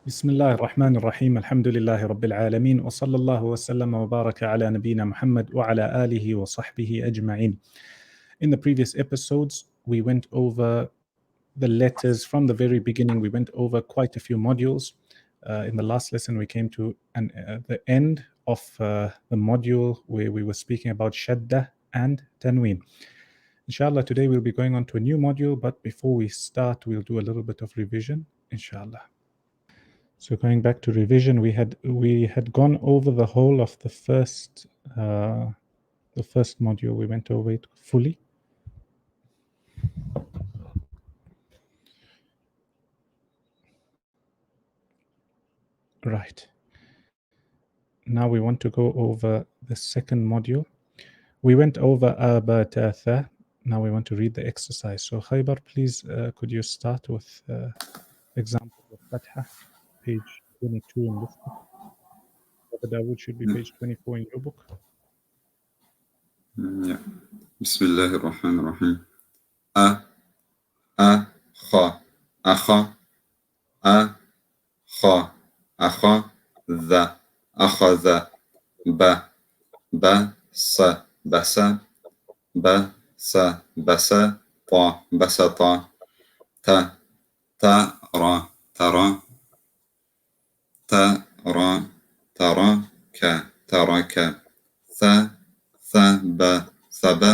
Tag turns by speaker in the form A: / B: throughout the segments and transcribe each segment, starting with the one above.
A: بسم الله الرحمن الرحيم الحمد لله رب العالمين وصلى الله وسلم وبارك على نبينا محمد وعلى آله وصحبه أجمعين. In the previous episodes, we went over the letters from the very beginning. We went over quite a few modules. In the last lesson, we came to the end of the module where we were speaking about Shaddah and Tanween. Inshallah, today we'll be going on to a new module, but before we start, we'll do a little bit of revision, inshallah. So going back to revision, we had gone over the whole of the first module. We went over it fully. Right. Now we want to go over the second module. We went over abatatha. Now we want to read the exercise. So Khaybar, please, could you start with example of Fatha, page 22 in this book. Brother Dawood should be page 24 in your book.
B: Yeah. Bismillah ar-Rahman ar-Rahim. Kha, akha, kha, akha, dha, akhadha, ba, sa, basa, sa, basa, ta, basata, ta, ra, tara, taraka, taraka, ba, thaba,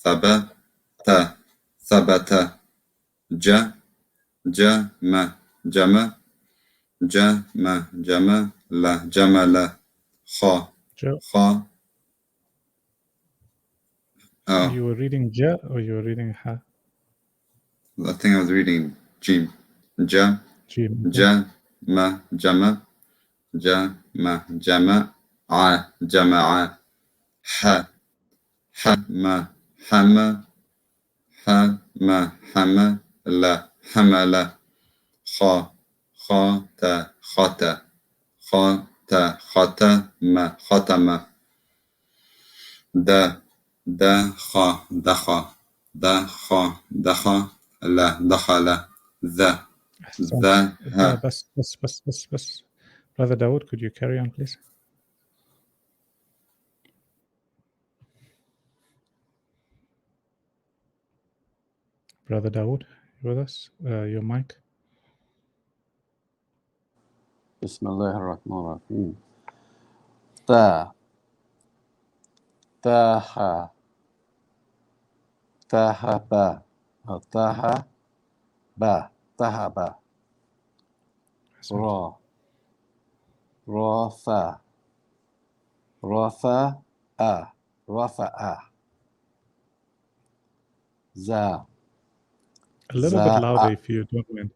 B: thaba, ثبت جمع جمل خا
A: You were reading ja or you were reading ha?
B: I think I was reading jim.
A: Jim.
B: جمع جمع حمل حمل ختم دخل
A: بس. Brother Dawood, could you carry on, please? Brother Dawood, you with us? Your mic.
C: Bismillah ar-Rahman ar-Rahim. Taha, tahaba, tahaba. Rafa, rafa'a. Za.
A: A little bit louder if you don't mind.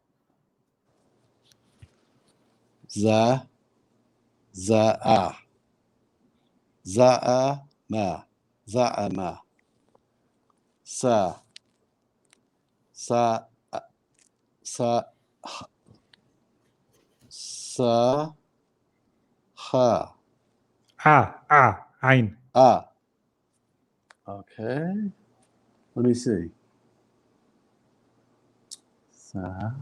C: Za'a. Za'ama. Sa. Ha.
A: Ain.
C: Okay. Let me see. Sa.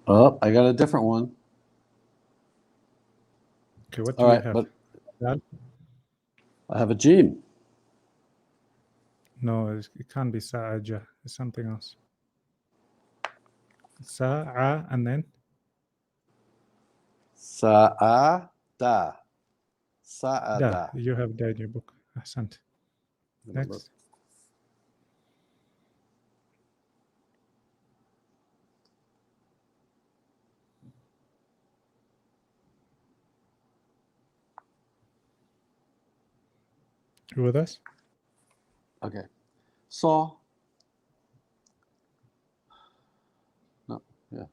C: Oh, I got a different one.
A: Okay, what do you have?
C: But I have a jim.
A: No, it can't be sa'aja. It's something else. Sa'a and then?
C: Sa'ada. Sa'ada.
A: You have that in your book. Ahsant. Next. You with us?
C: Okay. Saw. No, yeah.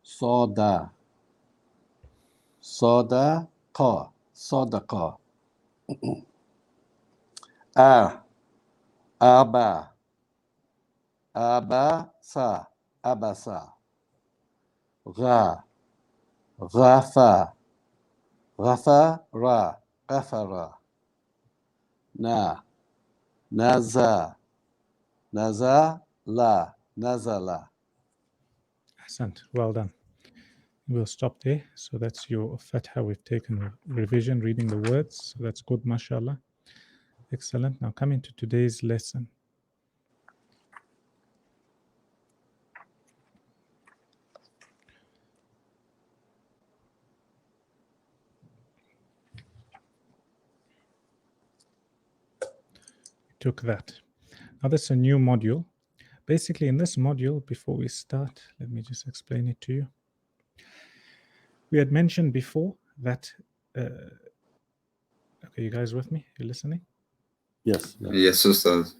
C: Soda. Sadaqa. Aba. Abasa. Ghafa. Ghafara. Naza. Nazala. نزل.
A: Ahsant, well done. We'll stop there. So that's your fatha. We've taken a revision, reading the words. So that's good, mashallah. Excellent. Now coming to today's lesson. Took that. Now that's a new module. Basically in this module, before we start, let me just explain it to you. We had mentioned before that, okay, you guys with me? You listening?
C: Yes.
B: Yes, Ustad.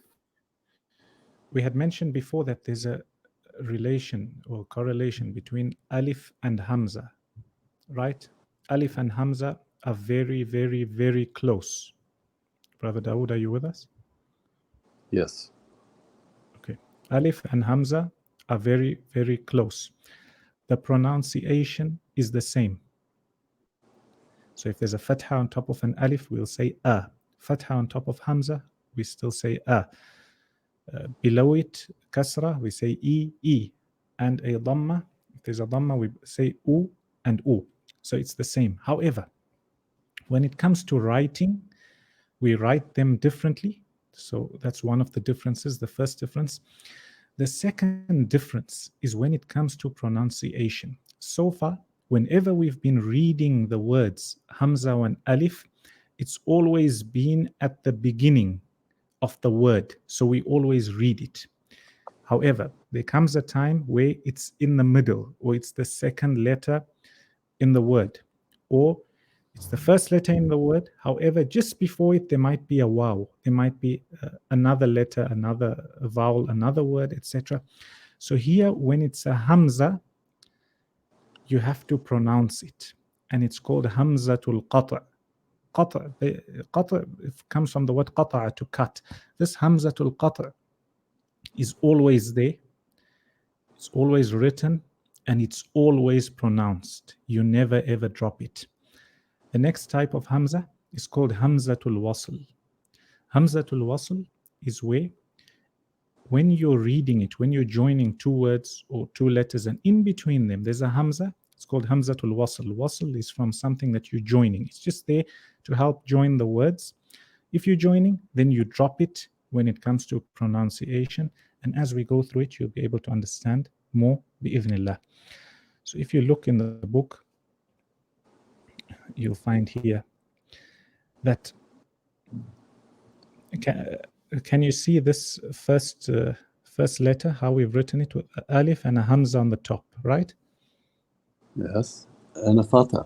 A: We had mentioned before that there's a relation or correlation between alif and hamza, right? Alif and hamza are very, very, very close. Brother Dawood, are you with us?
C: Yes.
A: Okay. Alif and hamza are very, very close. The pronunciation is the same. So if there's a fatha on top of an alif, we'll say a. Fatha on top of hamza, we still say a. Below it, kasra, we say e. And a Dammah, if there's a Dammah, we say u and u. So it's the same. However, when it comes to writing, we write them differently. So that's one of the differences, the first difference. The second difference is when it comes to pronunciation. So far, whenever we've been reading the words Hamza and Alif, it's always been at the beginning of the word. So we always read it. However, there comes a time where it's in the middle, or it's the second letter in the word, or it's the first letter in the word. However, just before it, there might be a waw. There might be another letter, another vowel, another word, etc. So here, when it's a Hamza, you have to pronounce it. And it's called Hamzatul Qat'. Qat' comes from the word Qata'a, to cut. This Hamzatul Qat' is always there. It's always written, and it's always pronounced. You never ever drop it. The next type of Hamza is called Hamzatul Wasl. Hamzatul Wasl is where, when you're reading it, when you're joining two words or two letters, and in between them there's a Hamza, it's called Hamzatul Wasl. Wasl is from something that you're joining. It's just there to help join the words. If you're joining, then you drop it when it comes to pronunciation. And as we go through it, you'll be able to understand more, bi'idhnillah. So if you look in the book, you'll find here that, can you see this first letter, how we've written it with alif and a hamza on the top, right?
C: Yes. And a fatha.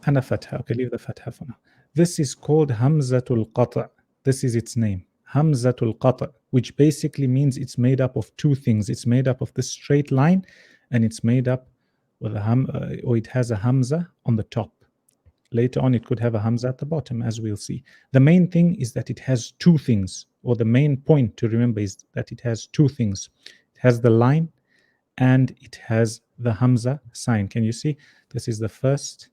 A: And a fatha. Okay, leave the fatha for now. This is called Hamzatul Qat'. This is its name, Hamzatul Qat', which basically means it's made up of two things. It's made up of this straight line, and it's made up with a or it has a hamza on the top. Later on, it could have a hamza at the bottom, as we'll see. The main thing is that it has two things, or the main point to remember is that it has two things. It has the line, and it has the hamza sign. Can you see? This is the first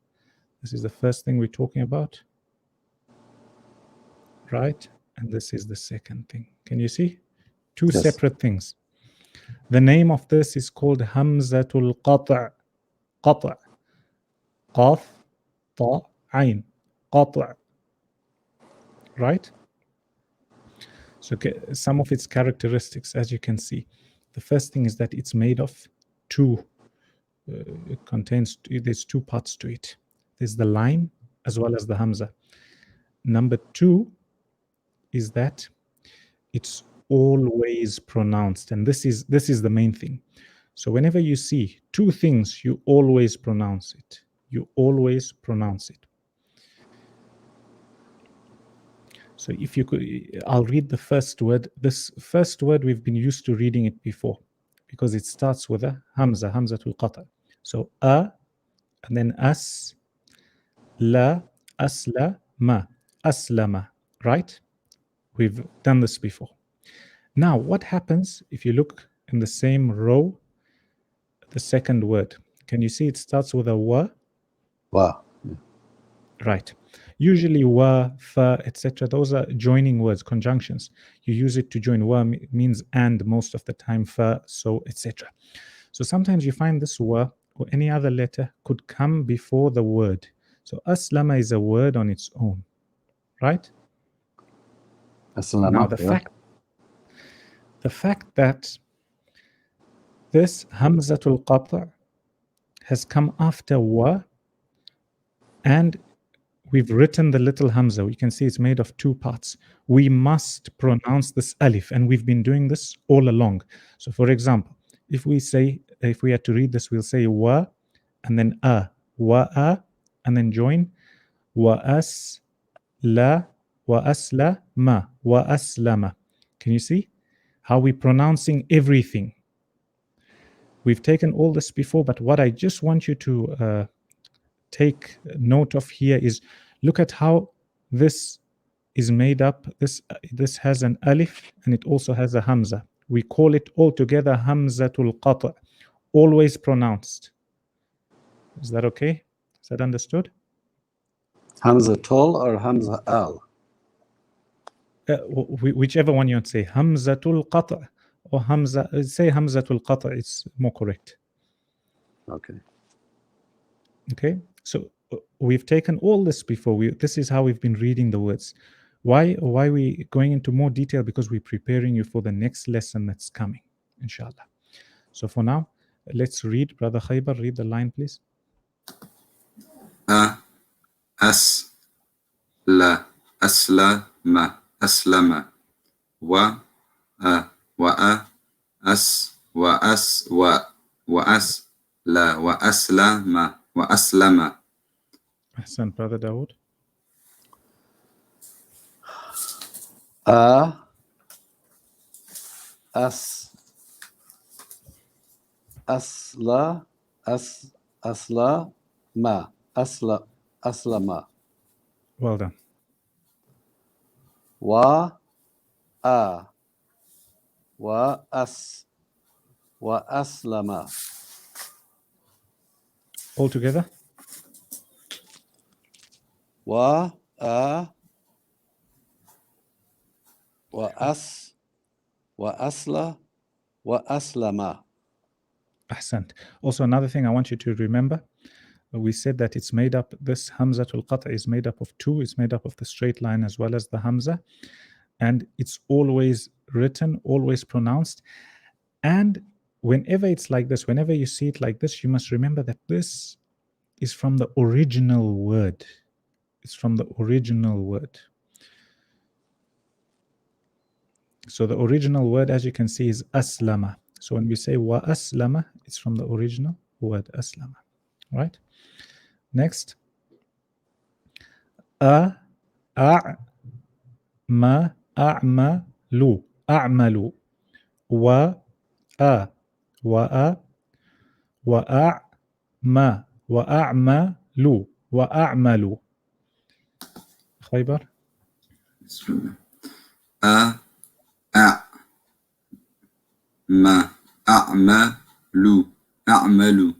A: thing we're talking about, right? And this is the second thing. Can you see? Two
C: Yes.
A: separate things. The name of this is called Hamzatul Qat'. Qat'. Qaf, ta, ayn. Qat'. Right? So some of its characteristics, as you can see. The first thing is that it's made of two. There's two parts to it. There's the line as well as the hamza. Number two is that it's always pronounced, and this is the main thing. So whenever you see two things, you always pronounce it. You always pronounce it. So if you could, I'll read the first word. This first word, we've been used to reading it before because it starts with a hamza, hamzatul qata'. So a, and then as, la, asla, ma, aslama, right? We've done this before. Now, what happens if you look in the same row, the second word? Can you see it starts with a wa?
C: Wow.
A: Right. Usually wa, fa, etc. Those are joining words, conjunctions. You use it to join. Wa means and most of the time, fa, so, etc. So sometimes you find this wa or any other letter could come before the word. So aslama is a word on its own, right? Now the fact that this Hamzatul Qat' has come after wa, and we've written the little Hamza. We can see it's made of two parts. We must pronounce this alif, and we've been doing this all along. So for example, if we had to read this, we'll say wa, and then wa, and then join wa as, la, wa asla, ma, wa aslama. Can you see how we're pronouncing everything? We've taken all this before, but what I just want you to take note of here is look at how this is made up. This has an alif and it also has a hamza. We call it all together Hamzatul Qat', always pronounced. Is that okay? Is that understood?
C: Hamzatul or Hamza al?
A: Whichever one you want to say, Hamzatul Qat' or Hamza. Say Hamzatul Qat'. It's more correct. Okay. So we've taken all this before. This is how we've been reading the words. Why are we going into more detail? Because we're preparing you for the next lesson that's coming, inshallah. So for now, let's read. Brother Khaybar, read the line, please.
B: As, la, asla, ma, aslama. Wa, as, la, wa aslama, wa aslama.
A: Ahsan, Brother Dawood.
C: Aslama.
A: Well done.
C: Wa aslama.
A: All together.
C: Wa asla wa aslama.
A: Ahsant. Also, another thing I want you to remember, we said that it's made up, this Hamzatul Qat' is made up of two. It's made up of the straight line as well as the Hamza. And it's always written, always pronounced. And whenever it's like this, whenever you see it like this, you must remember that this is from the original word. It's from the original word. So the original word, as you can see, is aslama. So when we say wa aslama, it's from the original word aslama. Right? Next. Ma, a'malu. A'malu. Wa ma, wa a'malu. Wa a'malu. Khaybar.
B: Ma, a'malu, a'malu.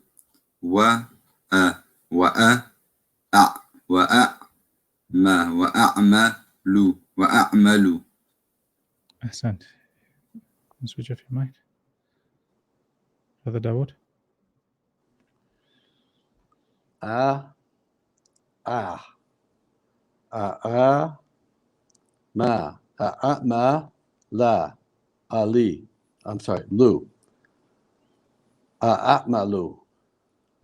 B: Wa ma, wa a'malu, wa a'malu.
A: Ahsant. Switch off your mic. Brother Dawood.
C: Ma la ali. I'm sorry, lu. A'malu.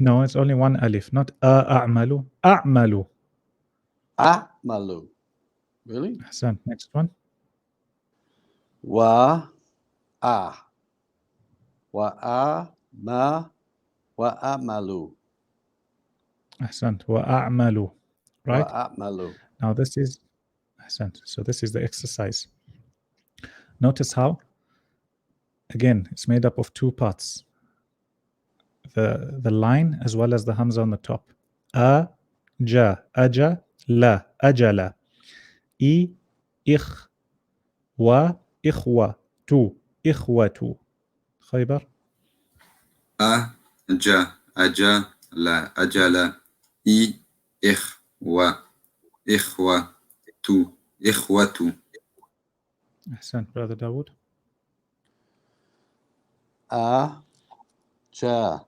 A: No, it's only one alif, not a'malu. A'malu.
C: A'malu. Really?
A: Ahsan. Next one.
C: Wa ma wa a'malu.
A: Ahsant. Wa a'malu. Right?
C: Wa a'malu.
A: Now this is ahsant. So this is the exercise. Notice how, again, it's made up of two parts. The line as well as the hamza on the top. Aja, la, ajala. Ich, wa, ikhwa, tu, ikhwatu. Khaybar.
B: Aja, la, ajala. Ikhwa, إخوة إخوة
A: أحسنت brother Dawood.
C: أجا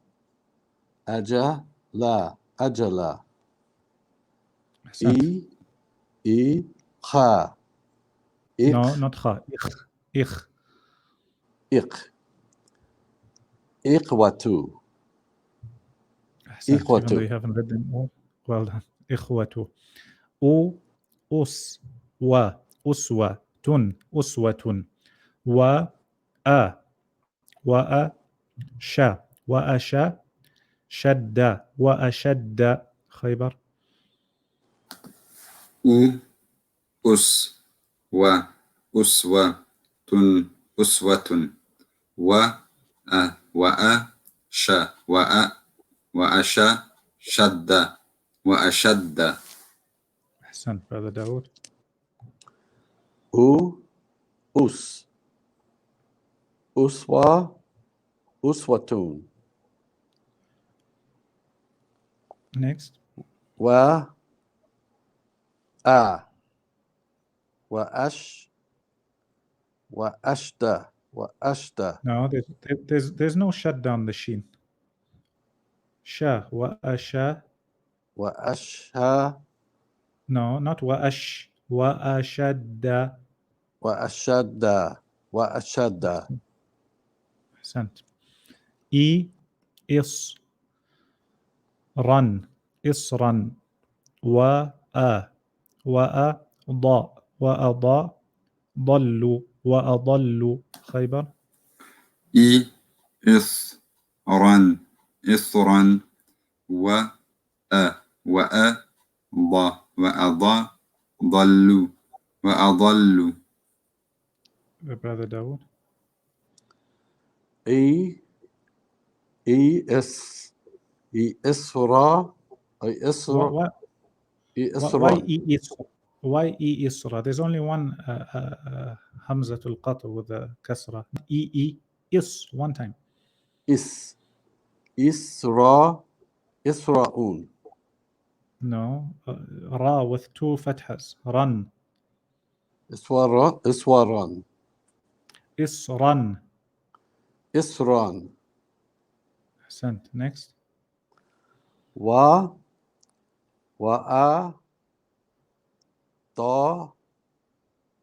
C: أجلا أجلا
A: أحسنت.
C: خا
A: No, not خا. إخ.
C: إق إقوة
A: أحسنت. Even though
C: إخوة
A: you haven't read them all. Well done. إخوة. أو أس و أسوة أسوة و أ وأ شا وأشا شد وأشد خيبر.
B: أس وأسوة أسوة وأش وأشا شد وأشد.
A: أحسنت brother Dawood.
C: أس أسوة أسوة
A: Next.
C: و وأش وأشد
A: No, there's no shut down the sheen. شا وأشا.
C: وأشها
A: No, not وأش وأشد.
C: وأشد
A: أحسنت. إص رن إصرا وأضاء ضلوا وأضلوا خيبر.
B: إثرا وأضى ضلوا وأضلوا.
A: Brother Dawood.
C: إسرى
A: why إسرى? There's only one Hamzatul Qat' with a kasra. Is one time.
C: إسراءون
A: No, ra with two fathas. Run.
C: إسران
A: Isran.
C: إسران
A: Sent. Next.
C: وأ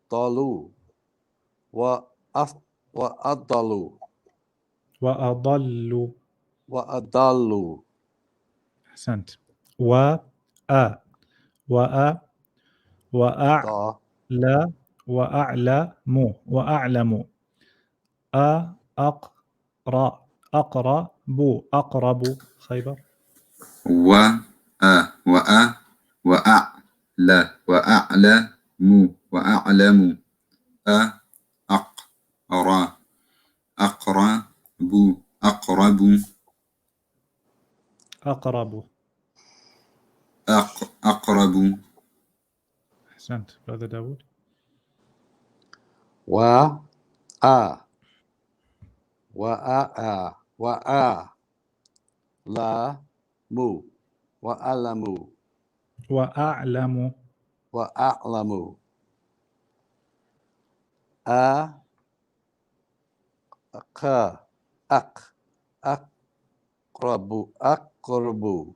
C: طالوا وأضلوا
A: وأضلوا. أحسنت. وأعلى وأعلم أقرب خيبر.
B: وأعلم أقرب.
A: أحسنت brother Dawood. وأعلم
C: وأعلم أقرب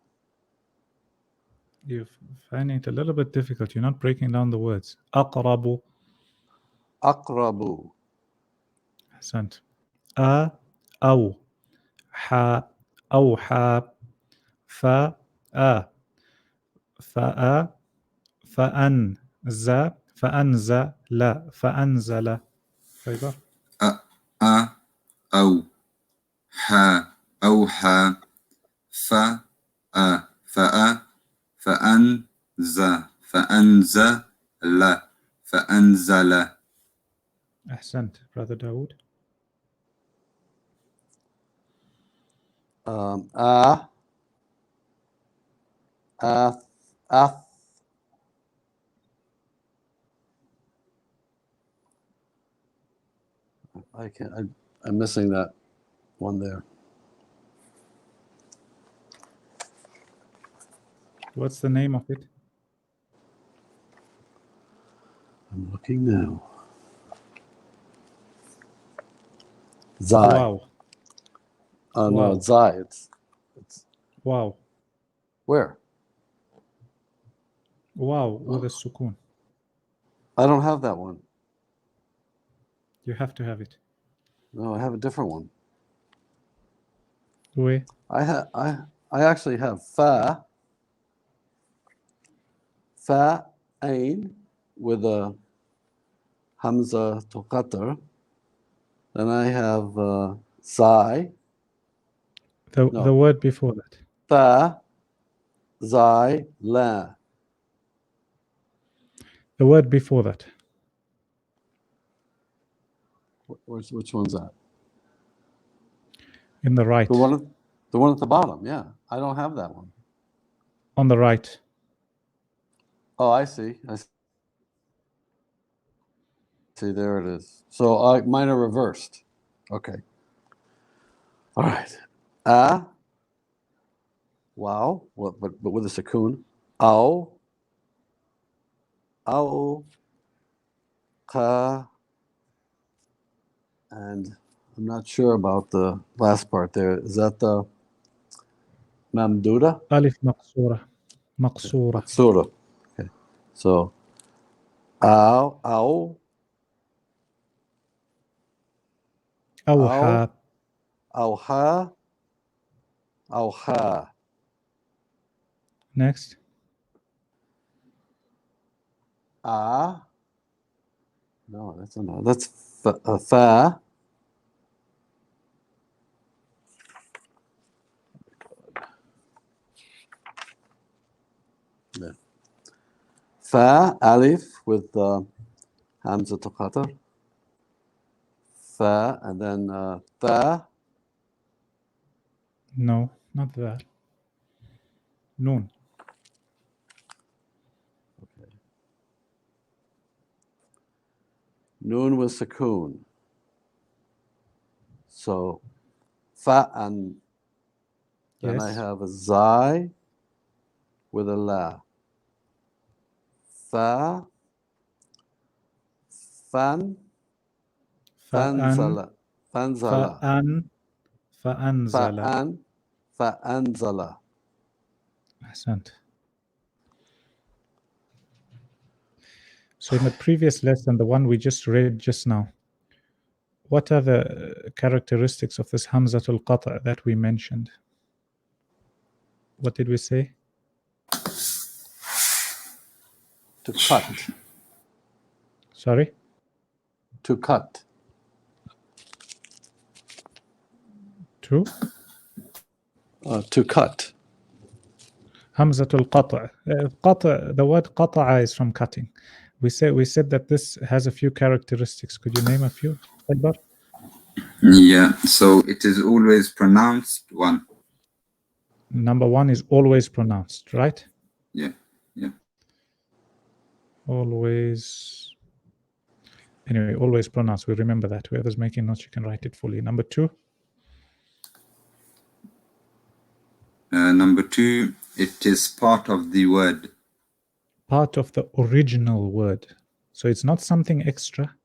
A: You find it a little bit difficult. You're not breaking down the words. أقرب. أحسنت. أو أوحى فأنزل خيبر.
B: أوحى فأنزل.
A: أحسنت brother Dawood.
C: I'm missing that one there.
A: What's the name of it?
C: I'm looking now. Zai.
A: Wow.
C: Oh no,
A: Wow.
C: it's Zai. It's
A: Wow.
C: where?
A: Wow with a sukun.
C: I don't have that one.
A: You have to have it.
C: No, I have a different one.
A: Where?
C: I actually have fa ain with a Hamzatul Qatar. Then I have zai,
A: The
C: No.
A: word before that.
C: fa, zai, la.
A: The word before that.
C: Which one's that?
A: In the right.
C: The one at the bottom. Yeah, I don't have that one.
A: On the right.
C: Oh, I see. See, there it is. So mine are reversed. Okay. All right. Wow. But with a sukoon. Ow. Ka. And I'm not sure about the last part there. Is that the mamduda?
A: Alif maqsura. Maqsura.
C: Maksura. Okay. So, ow.
A: Awha.
C: Awha.
A: Next.
C: No, that's not. That's fa. Yeah. Fa, alif with Hamzatul Qatar. Fa, and then tha.
A: No, not that. Noon.
C: Okay. Noon with sukoon. So, fa, and then I
A: Yes.
C: have a zai with a la. Fa, fan, fanzala, fanzala,
A: Fa'anzala.
C: fa'anzala.
A: Ahsant. So in the previous lesson, the one we just read just now, what are the characteristics of this Hamzatul Qat' that we mentioned? What did we say?
C: To cut.
A: Sorry?
C: To cut.
A: To?
C: To cut.
A: Hamzatul Qat'. Qat', the word qata'a is from cutting. We said that this has a few characteristics. Could you name a few, Akbar?
B: Yeah, so it is always pronounced one.
A: Number one is always pronounced, right?
B: Yeah.
A: Always. Anyway, always pronounced. We remember that. Whoever's making notes, you can write it fully. Number two.
B: Number two, it is part of the word.
A: Part of the original word. So it's not something extra.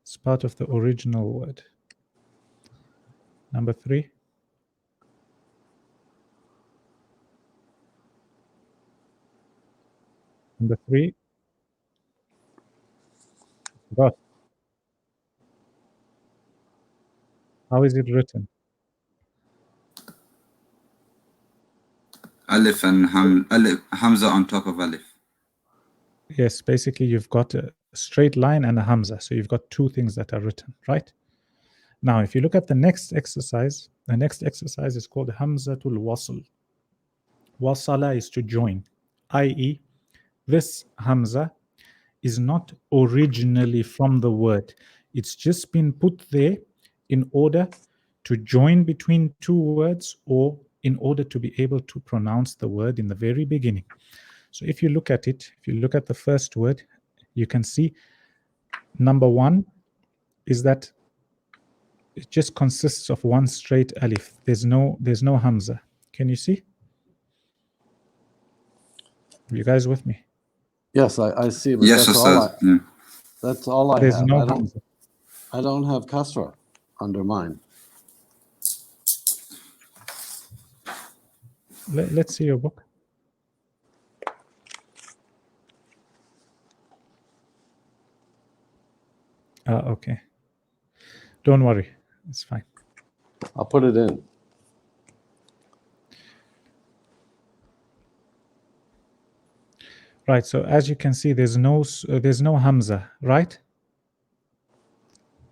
A: It's part of the original word. Number three. Number three. What? How is it written?
B: Alif and Hamza on top of Alif.
A: Yes, basically you've got a straight line and a Hamza. So you've got two things that are written, right? Now, if you look at the next exercise is called Hamzatul Wasl. Wasala is to join, i.e., this Hamza is not originally from the word. It's just been put there in order to join between two words or in order to be able to pronounce the word in the very beginning. So if you look at it, if you look at the first word, you can see number one is that it just consists of one straight alif. There's no Hamza. Can you see? Are you guys with me?
C: Yes, I see. But
B: Yes,
C: that's all
B: Ustaz. Yeah.
C: That's all I
A: There's
C: have.
A: no Hamza.
C: I don't have kasra under mine.
A: Let's see your book. Okay. Don't worry. It's fine.
C: I'll put it in.
A: Right. So as you can see, there's no Hamza, right?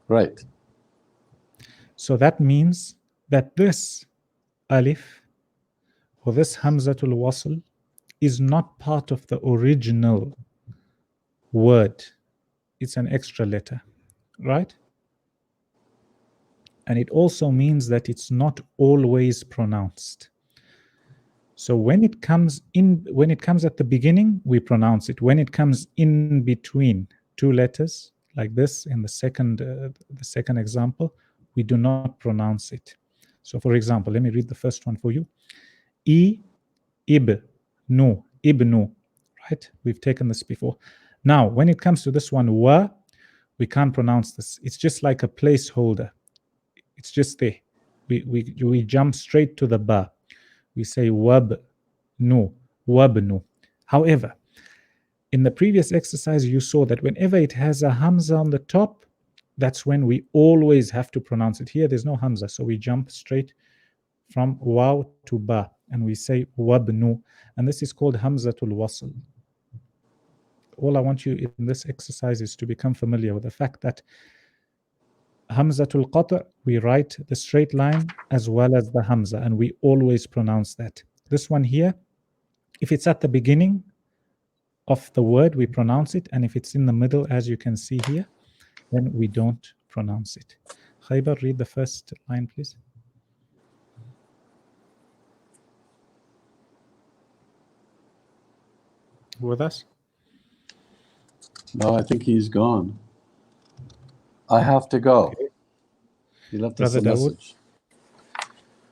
C: Right.
A: So that means that this alif or this Hamzatul Wasl is not part of the original word. It's an extra letter, right? And it also means that it's not always pronounced. So when it comes at the beginning, we pronounce it. When it comes in between two letters, like this in the second example, we do not pronounce it. So for example, let me read the first one for you. Ibnu, right? We've taken this before. Now, when it comes to this one, wa, we can't pronounce this. It's just like a placeholder. It's just there. We jump straight to the ba. We say wabnu. However, in the previous exercise, you saw that whenever it has a hamza on the top, that's when we always have to pronounce it. Here, there's no hamza, so we jump straight from waw to ba, and we say wabnu, and this is called Hamzatul Wasl. All I want you in this exercise is to become familiar with the fact that Hamzatul Qat', we write the straight line as well as the Hamza, and we always pronounce that. This one here, if it's at the beginning of the word, we pronounce it, and if it's in the middle, as you can see here, then we don't pronounce it. Khaybar, read the first line, please. With us?
C: No, I think he's gone. I have to go.
A: Okay.
C: He left us
A: Brother
C: a
A: Dawood?
C: message.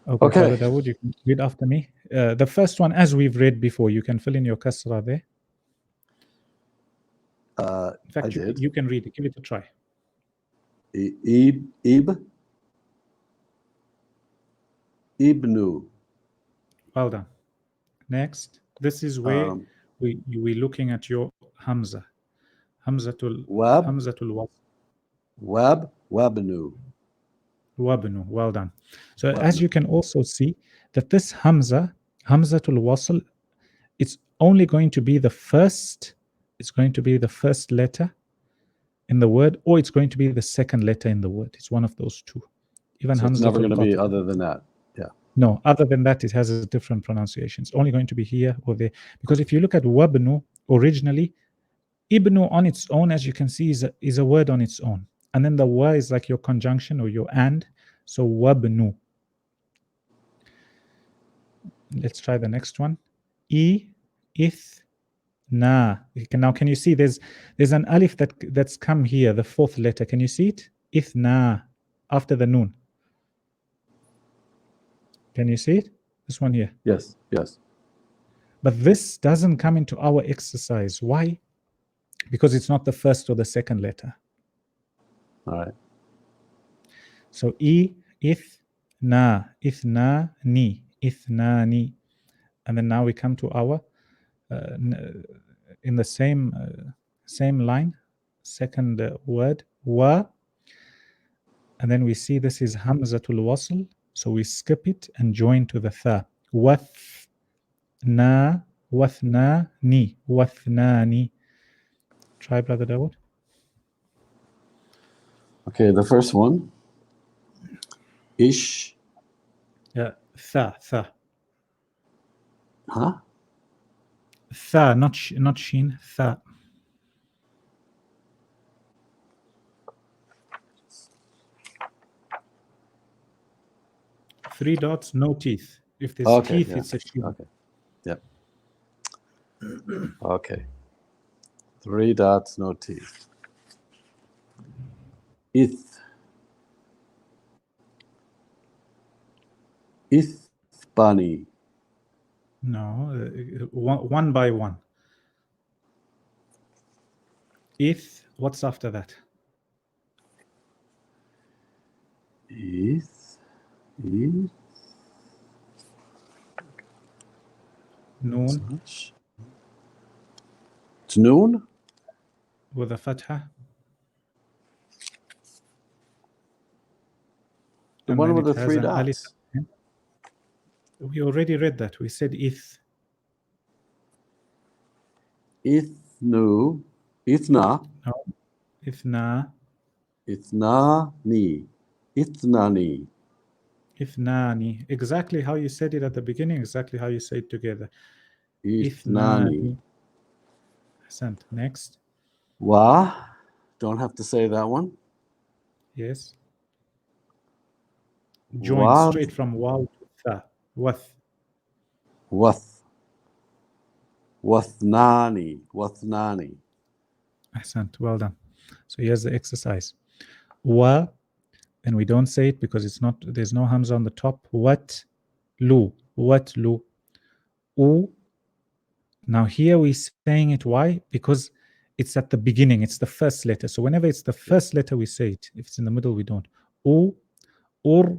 A: Okay, Brother Dawood, you can read after me. The first one, as we've read before, you can fill in your kasra there. In fact, you can read it. Give it a try.
C: Ibnu.
A: Well done. Next, this is where we're looking at your Hamza. Hamzatul Wasl.
C: Wabnu.
A: Wabnu. Well done. So as you can also see that this Hamzatul Wasl, it's only going to be the first. It's going to be the first letter in the word, or it's going to be the second letter in the word. It's one of those two. Even
C: so it's never going to be
A: Qat'.
C: other than that. Yeah.
A: No, other than that, it has a different pronunciation. It's only going to be here or there. Because if you look at wabnu, originally, ibnu on its own, as you can see, is a word on its own. And then the wa is like your conjunction or your and. So wabnu. Let's try the next one. Na. Now, can you see there's an alif that's come here, the fourth letter. Can you see it? Ithna, after the noon. Can you see it? This one here.
C: Yes.
A: But this doesn't come into our exercise. Why? Because it's not the first or the second letter.
C: All right.
A: So ithna, ithnani. And then now we come to our in the same line, second word, wa, and then we see this is Hamzatul Wasl, so we skip it and join to the tha. Wathnani. Try, Brother Dawood.
C: Okay, the first one. Ish.
A: Yeah, tha.
C: Huh?
A: Tha, not sheen, tha. Three dots, no teeth. If there's teeth, it's a sheen.
C: Okay. Yep. Okay. 3 dots, no teeth. Ithbani.
A: No, one by one. What's after that?
C: Is.
A: Noon
C: It's noon.
A: with a fatha.
C: The
A: And
C: one
A: then
C: with
A: it
C: the
A: has
C: three
A: an alif.
C: dots.
A: We already read that. We said ith.
C: Ithna.
A: No. Ithna.
C: Ithnani. Ithnani.
A: Ithnani. Exactly how you said it at the beginning, exactly how you say it together.
C: Ithnani.
A: Ahsant. Next.
C: Wa. Don't have to say that one.
A: Yes. Join
C: Wad.
A: straight from waw to tha. Wath.
C: Wath. Wathnani. Wathnani.
A: Ahsant. Well done. So here's the exercise. Wa, and we don't say it because it's not, there's no hamza on the top. What? Lu. What lu? U. Now here we're saying it. Why? Because it's at the beginning. It's the first letter. So whenever it's the first letter, we say it. If it's in the middle, we don't. U. Ur.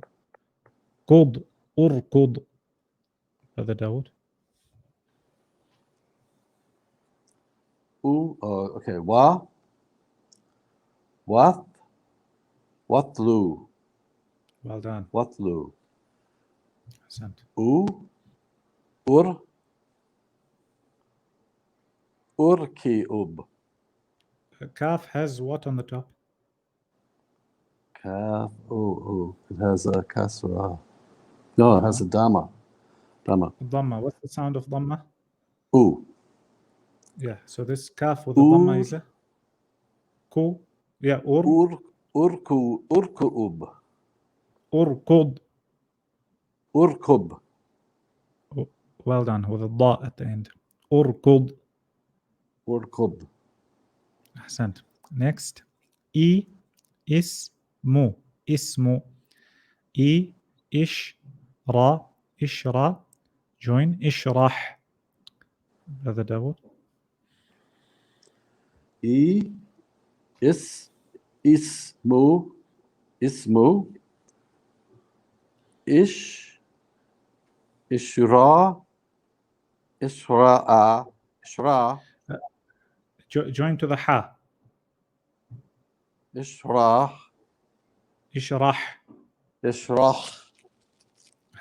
A: Qud. Urqud. Brother Dawood.
C: Okay. Wa. Wath. Watlu.
A: Well done.
C: Watlu.
A: Ahsant.
C: Ur. Urkiub.
A: Kaf has what on the top?
C: Kaf. It has a kasra. No, it has a Dammah.
A: Dammah. What's the sound of Dammah?
C: U.
A: Yeah. So this kaf with the Dammah is a ku. Yeah.
C: Urkuub.
A: Urqud.
C: Urkub.
A: Well done. With a da at the end. Urqud.
C: Urkub.
A: Ahsant. Next. I. Ismu. Ismu. I. Ish. Ra. Ishra. Join. Ishrah. Brother Dawood.
C: Ismu. Ishra.
A: Join to the ha.
C: Ishrah.
A: Ishrah.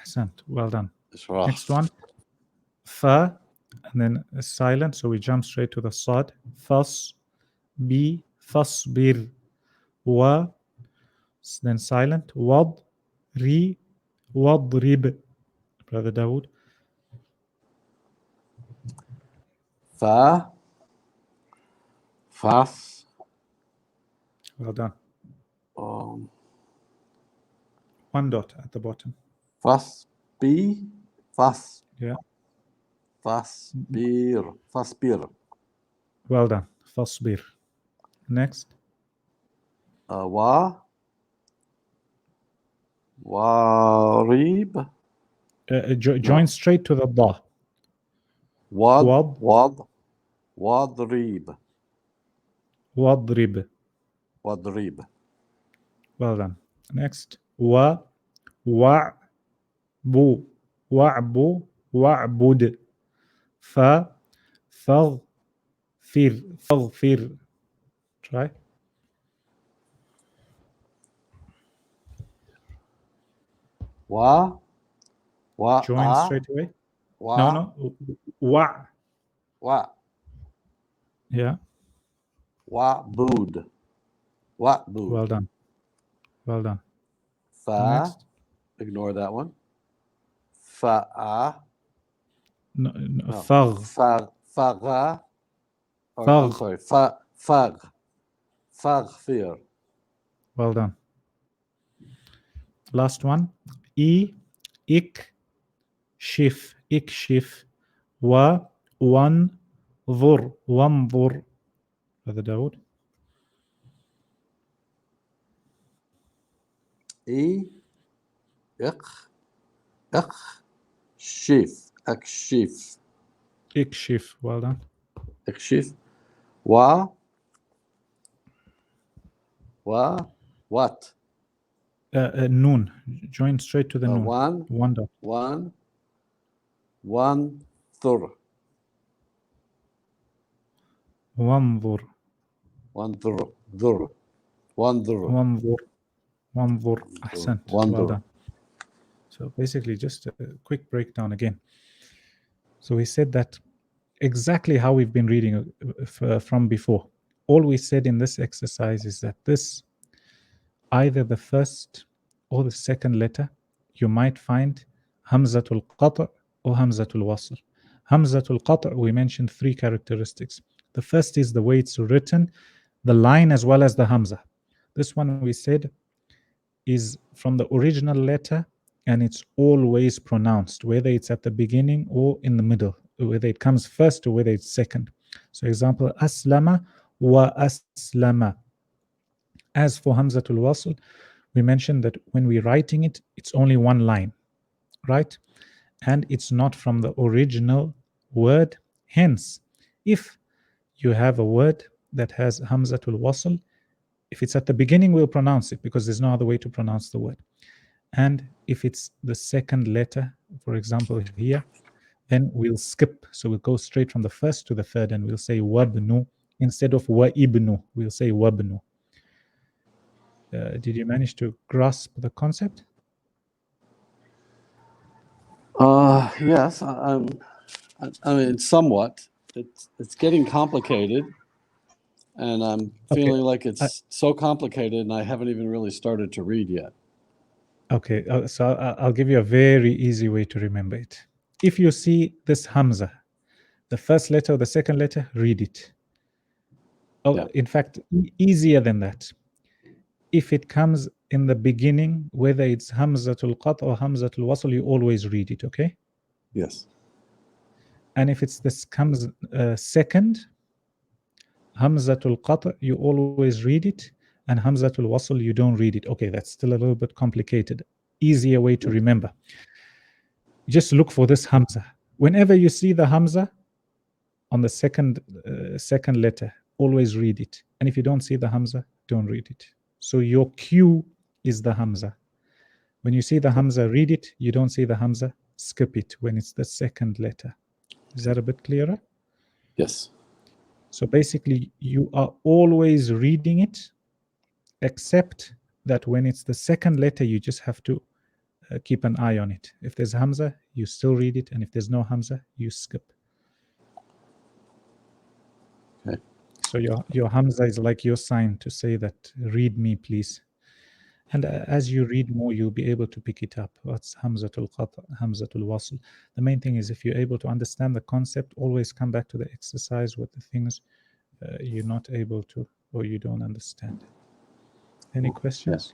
A: Ahsant. Well done.
C: Ishrah.
A: Next one. Fa. And then silent. So we jump straight to the sad. Fas. Bi. Fasbir. Wa. Then silent. Wad. Ri. Wadrib. Brother Dawood.
C: Fas.
A: Well done. One dot at the bottom.
C: Fasbir.
A: Yeah.
C: Fasbir.
A: Well done. Fasbir. Next.
C: Warib.
A: Join straight to the da.
C: Wadrib.
A: Wadrib. Well done. Next. Wa'bu. Wa'bu. Wa'bud. Faghfir. Try. Join straight away. No. Wa. Yeah.
C: Wa'bud.
A: Well done. Next.
C: Ignore that one. Fa'a.
A: No.
C: Fagha. I'm sorry. Faghfir.
A: Well done. Last one. Ikshif. Wanzur. Brother Dawood. Ikshif. Well done.
C: Ikshif. Wa. What?
A: Noon. Join straight to the noon.
C: One
A: dot.
C: وانظر.
A: وانظر.
C: وانظر.
A: أحسنت.
C: وانظر.
A: Well done. So basically just a quick breakdown again. So we said that exactly how we've been reading from before. All we said in this exercise is that this, either the first or the second letter, you might find Hamzatul Qat' or Hamzatul Wasl. Hamzatul Qat', we mentioned 3 characteristics. The first is the way it's written, the line as well as the Hamzah. This one we said is from the original letter and it's always pronounced, whether it's at the beginning or in the middle, whether it comes first or whether it's second. So example, Aslama wa Aslama. As for Hamzatul Wasl, we mentioned that when we're writing it, it's only one line, right? And it's not from the original word. Hence, if you have a word that has Hamzatul Wasl, if it's at the beginning, we'll pronounce it because there's no other way to pronounce the word. And if it's the second letter, for example, here, then we'll skip. So we'll go straight from the first to the third and we'll say wabnu instead of wa ibnu. We'll say wabnu. Did you manage to grasp the concept?
C: Yes, I mean, somewhat. It's getting complicated, and I'm feeling like it's so complicated, and I haven't even really started to read yet.
A: Okay, so I'll give you a very easy way to remember it. If you see this Hamza, the first letter or the second letter, read it. Oh, yeah. In fact, easier than that. If it comes in the beginning, whether it's Hamzatul Qat' or Hamzatul Wasl, you always read it, okay?
C: Yes.
A: And if it's this comes second, Hamzatul Qat', you always read it, and Hamzatul Wasl, you don't read it. Okay, that's still a little bit complicated. Easier way to remember. Just look for this Hamza. Whenever you see the Hamza on the second letter, always read it. And if you don't see the Hamza, don't read it. So your cue is the Hamza. When you see the Hamza, read it. You don't see the Hamza, skip it when it's the second letter. Is that a bit clearer?
C: Yes.
A: So basically, you are always reading it, except that when it's the second letter, you just have to keep an eye on it. If there's Hamza, you still read it. And if there's no Hamza, you skip.
C: Okay.
A: So your Hamza is like your sign to say that, read me, please. And as you read more, you'll be able to pick it up. What's Hamzatul Qat', Hamzatul Wasl. The main thing is if you're able to understand the concept, always come back to the exercise with the things you're not able to or you don't understand. Any questions?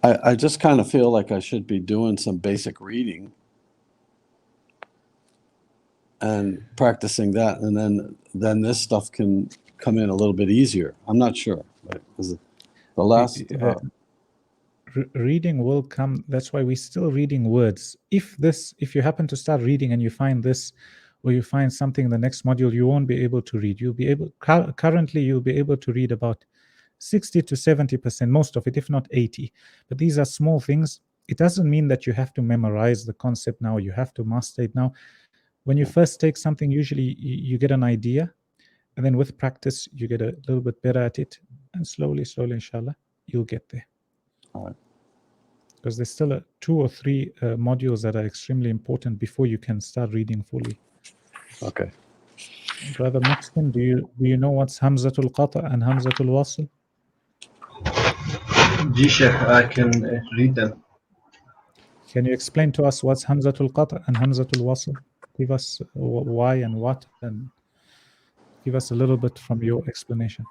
C: I just kind of feel like I should be doing some basic reading and practicing that, and then this stuff can come in a little bit easier. I'm not sure. The last
A: reading will come. That's why we're still reading words. If you happen to start reading and you find this, or you find something in the next module you won't be able to read, currently you'll be able to read about 60 to 70%, most of it, if not 80. But these are small things. It doesn't mean that you have to memorize the concept now, you have to master it now. When you first take something, usually you get an idea, and then with practice, you get a little bit better at it, and slowly, inshallah, you'll get there.
C: All right.
A: Because there's still 2 or 3 modules that are extremely important before you can start reading fully.
C: Okay.
A: Brother Muhsin, do you know what's Hamzatul Qat' and Hamzatul Wasl?
D: Ji Sheikh, I can read them.
A: Can you explain to us what's Hamzatul Qat' and Hamzatul Wasl? Give us why and what, and give us a little bit from your explanation.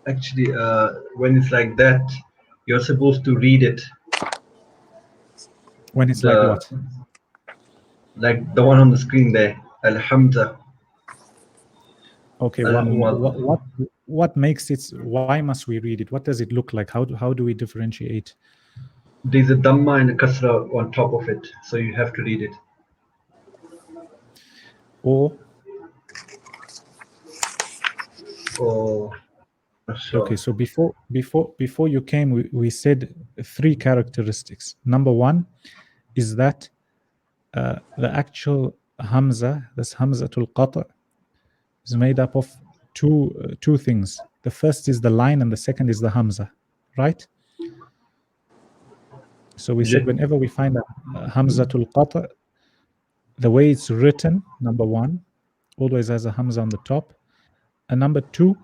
D: Actually, when it's like that, you're supposed to read it.
A: When it's like what?
D: Like the one on the screen there, Al-Hamza.
A: Okay, what makes it, why must we read it? What does it look like? How do we differentiate?
D: There's a Dammah and a Qat'3 on top of it, so you have to read it.
A: Or
D: or not sure.
A: Okay, so before you came, we said 3 characteristics. Number 1 is that the actual Hamzah, this Hamzatul Qat', is made up of two things. The first is the line and the second is the Hamzah, right? So we said whenever we find a Hamzatul Qat', the way it's written, number 1, always has a Hamzah on the top. And number 2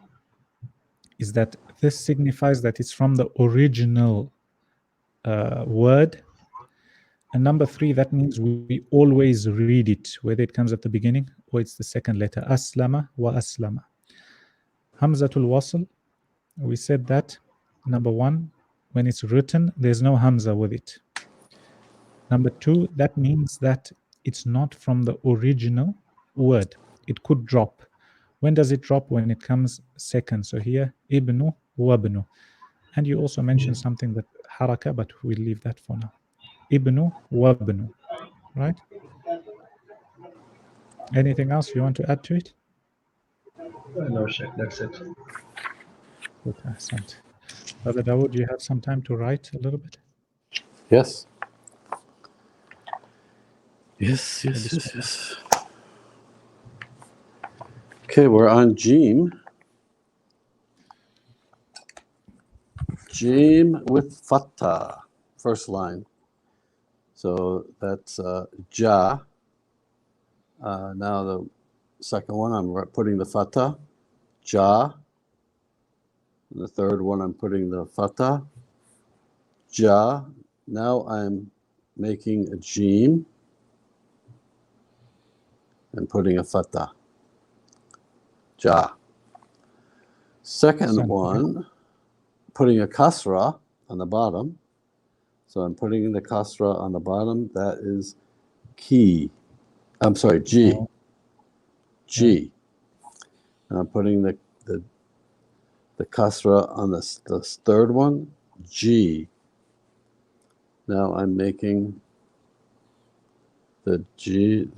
A: is that this signifies that it's from the original word. And number 3, that means we always read it, whether it comes at the beginning or it's the second letter. Aslama wa aslama. Hamzatul Wasl, we said that, number 1, when it's written, there's no Hamza with it. Number 2, that means that it's not from the original word. It could drop. When does it drop? When it comes second. So here, ibnu, wabnu. And you also mentioned something that haraka, but we'll leave that for now. Ibnu, wabnu. Right? Anything else you want to add to it?
D: No, Sheikh, that's it.
A: Good, Ahsant. Brother Dawood, you have some time to write a little bit?
C: Yes. Yes. Okay, we're on Jim. Jim with Fatah, first line. So that's Ja. Now the second one, I'm putting the Fatah, Ja. And the third one, I'm putting the Fatah, Ja. Now I'm making a Jim and putting a Fatah, Ja. Second one, putting a Kasra on the bottom. So I'm putting the Kasra on the bottom. That is G. G. And I'm putting the Kasra on the third one, G. Now I'm making the G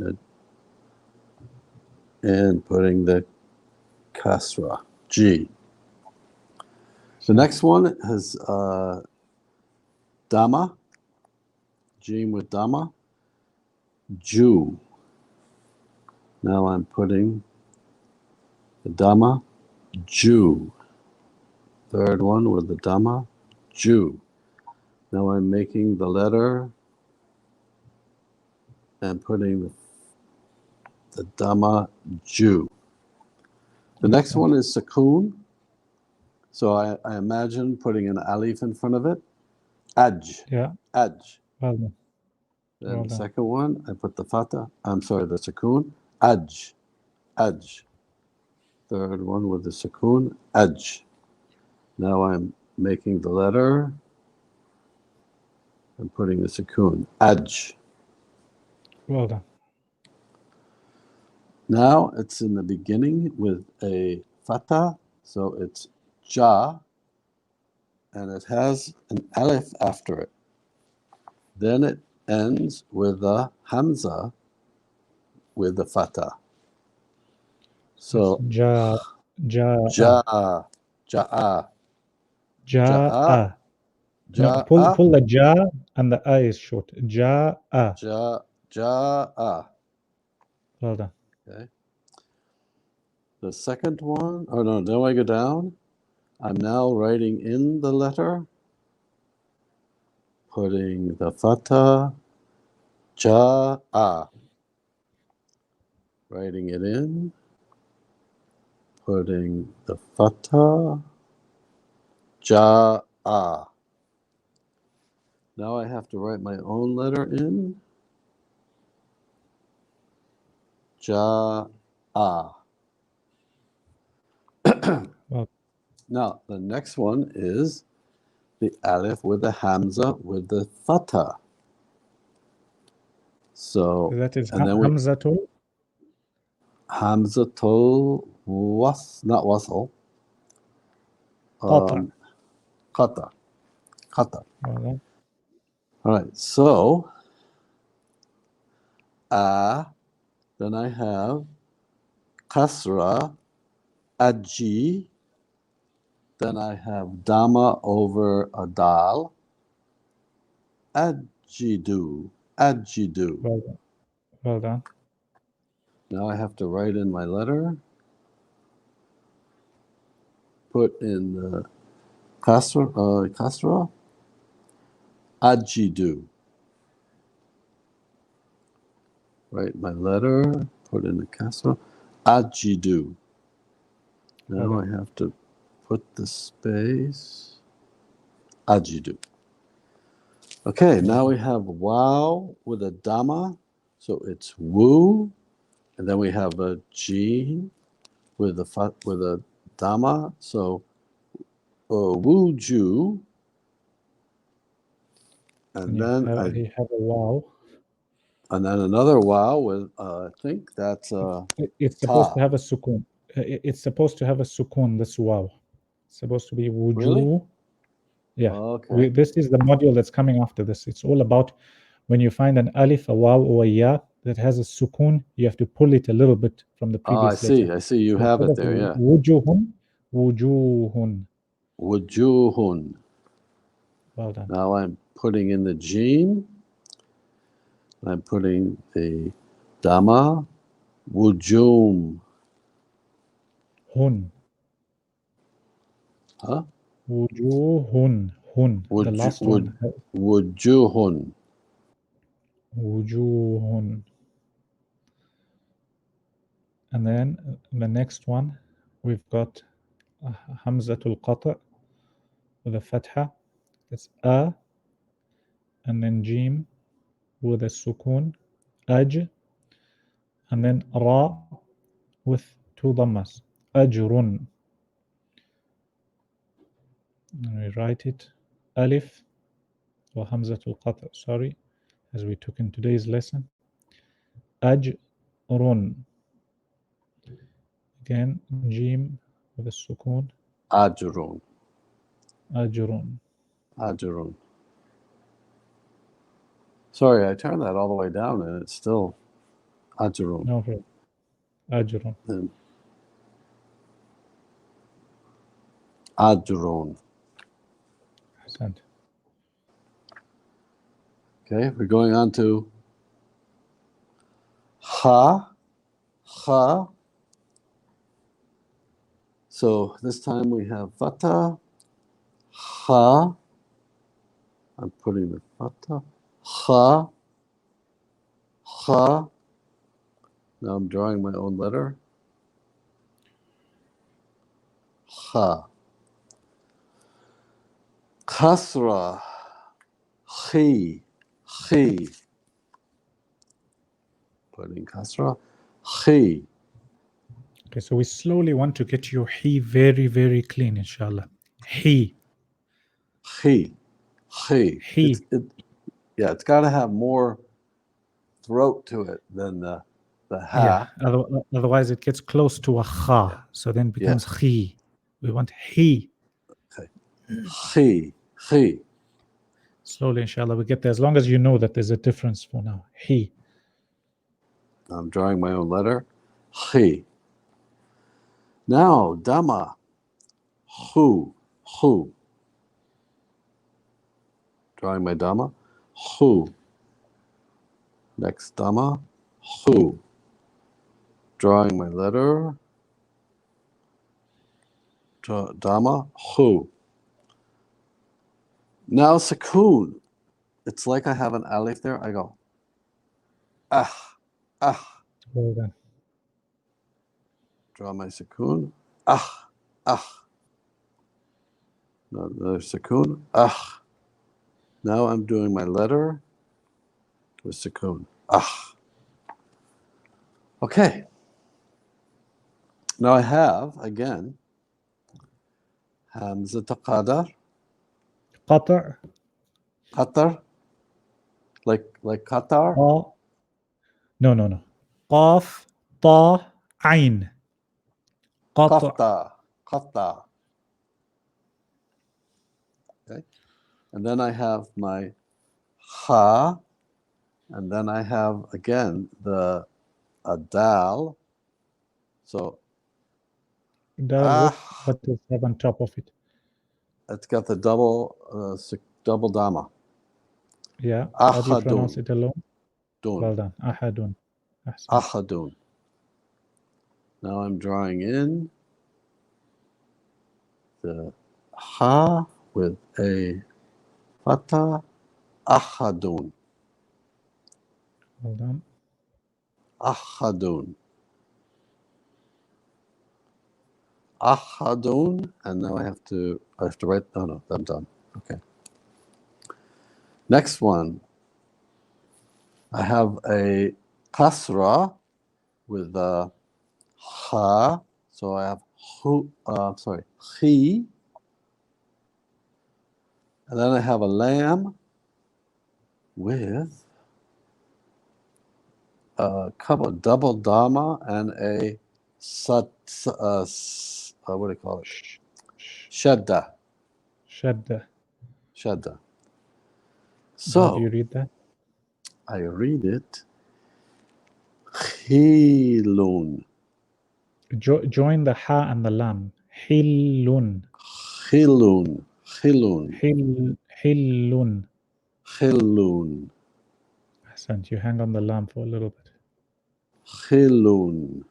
C: and putting the Kasra, G. The next one is Dammah, Jim with Dammah, Jew. Now I'm putting the Dammah, Jew. Third one with the Dammah, Jew. Now I'm making the letter and putting the Dammah, Jew. The next one is Sukoon. So I imagine putting an alif in front of it. Aj.
A: Yeah.
C: Aj.
A: Well done.
C: Then the second one, I put the Fatah. The Sukoon. Aj. Aj. Third one with the Sukoon. Aj. Now I'm making the letter and putting the Sukoon. Aj.
A: Well done.
C: Now it's in the beginning with a Fatah. So it's Ja. And it has an alif after it. Then it ends with a Hamzah with the Fatah. So
A: Ja.
C: Ja'a.
A: No, pull the ja and the a is short. Ja'a.
C: Ja'a.
A: Well done.
C: Okay. The second one, now I go down. I'm now writing in the letter, putting the Fatah, Ja'a. Writing it in, putting the Fatah, Ja'a. Now I have to write my own letter in, Ja'a.
A: Well,
C: now the next one is the alif with the Hamzah with the Fatah. So
A: that is
C: and then
A: Hamzatul.
C: Hamzatul not Wasl.
A: Qatar'.
C: Qatar'.
A: Well done.
C: All right, so then I have Kasra Aji. Then I have Dammah over a dal. Ajidu. Ajidu.
A: Well done. Well done.
C: Now I have to write in my letter. Put in the kasra. Ajidu. Write my letter. Put in the kasra. Ajidu. Now I have to put the space. Ajidu. Okay, now we have wow with a Dammah. So it's woo. And then we have a G with a Dammah. So wuju. And then
A: you have a wow.
C: And then another wow with I think that's
A: It's supposed
C: ta.
A: to have a sukun. It's supposed to have a sukun, this wow. It's supposed to be wuju.
C: Really?
A: Yeah.
C: Okay.
A: This is the module that's coming after this. It's all about when you find an alif, a waw, or a ya that has a sukun, you have to pull it a little bit from the previous letter.
C: I see. You
A: So
C: have
A: instead
C: it
A: of
C: there, yeah.
A: Wujuhun, wujuhun.
C: Wujuhun.
A: Well done.
C: Now I'm putting in the Jim. I'm putting the Dammah. Wujum.
A: Hun.
C: Huh?
A: Wujuhun. Hun. The last one.
C: Wujuhun.
A: Wujuhun. And then the next one, we've got Hamzatul Qat' with a fatha. That's a, and then jim with a sukun, aj, and then ra with two dhammas, ajrun. And we write it alif or Hamzatul Qat', sorry, as we took in today's lesson. Ajrun. Again, jim with a sukun.
C: Ajrun.
A: Ajrun.
C: Ajrun. Sorry, I turned that all the way down and it's still Ajrun.
A: No problem. Ajrun.
C: Ajrun.
A: Ahsant.
C: Okay, we're going on to ha. Ha. So this time we have fatha. Ha. I'm putting the fatha. Ha. Ha. Now I'm drawing my own letter. Ha. Kasra. Khi. Khi. Putting kasra. Khi.
A: Okay, so we slowly want to get your he very, very clean, inshallah. He.
C: Khi. Khi.
A: He.
C: It's got to have more throat to it than the ha.
A: Yeah, otherwise it gets close to a kha, so then it becomes he. We want he.
C: Okay. Khi. Khi.
A: Slowly, inshallah, we get there. As long as you know that there's a difference for now. He.
C: I'm drawing my own letter. Khi. Now, Dammah. Hu. Hu. Drawing my Dammah. Hu. Next Dammah. Hu. Drawing my letter. Dammah. Hu. Now, Sukoon. It's like I have an alif there. I go. Ah. Ah.
A: Well done.
C: Draw my Sukoon. Ah. Ah. Another Sukoon. Ah. Now I'm doing my letter with Sukoon. Ah. Okay. Now I have, again, Hamzatul Qatar.
A: Qat'.
C: Qatar. Like Qatar.
A: No. Qaf, ta, ain. Qat'.
C: Qata. Okay. And then I have my ha. And then I have, again, the dal. So
A: Dal, what does it have on top of it?
C: It's got the double Dammah.
A: Yeah. How do you pronounce
C: Ahadun.
A: it alone?
C: Dun.
A: Well done. Ahadun. Ahsan.
C: Ahadun. Now I'm drawing in the ha with a fatha. Ahadun.
A: Well done.
C: Ahadun. Ahadun. And now I have to write. Oh no, I'm done. Okay. Next one. I have a kasra with a ha. So I have he. And then I have a lamb with a couple of double Dammah and a what do you call it? Shaddah.
A: Shaddah.
C: Shaddah.
A: How do you
C: So
A: read that?
C: I read it. Khilun.
A: Join the ha and the lam. Hillun.
C: Khilun. Khilun.
A: Hillun.
C: Khilun.
A: Ahsant. You hang on the lam for a little bit.
C: Khilun.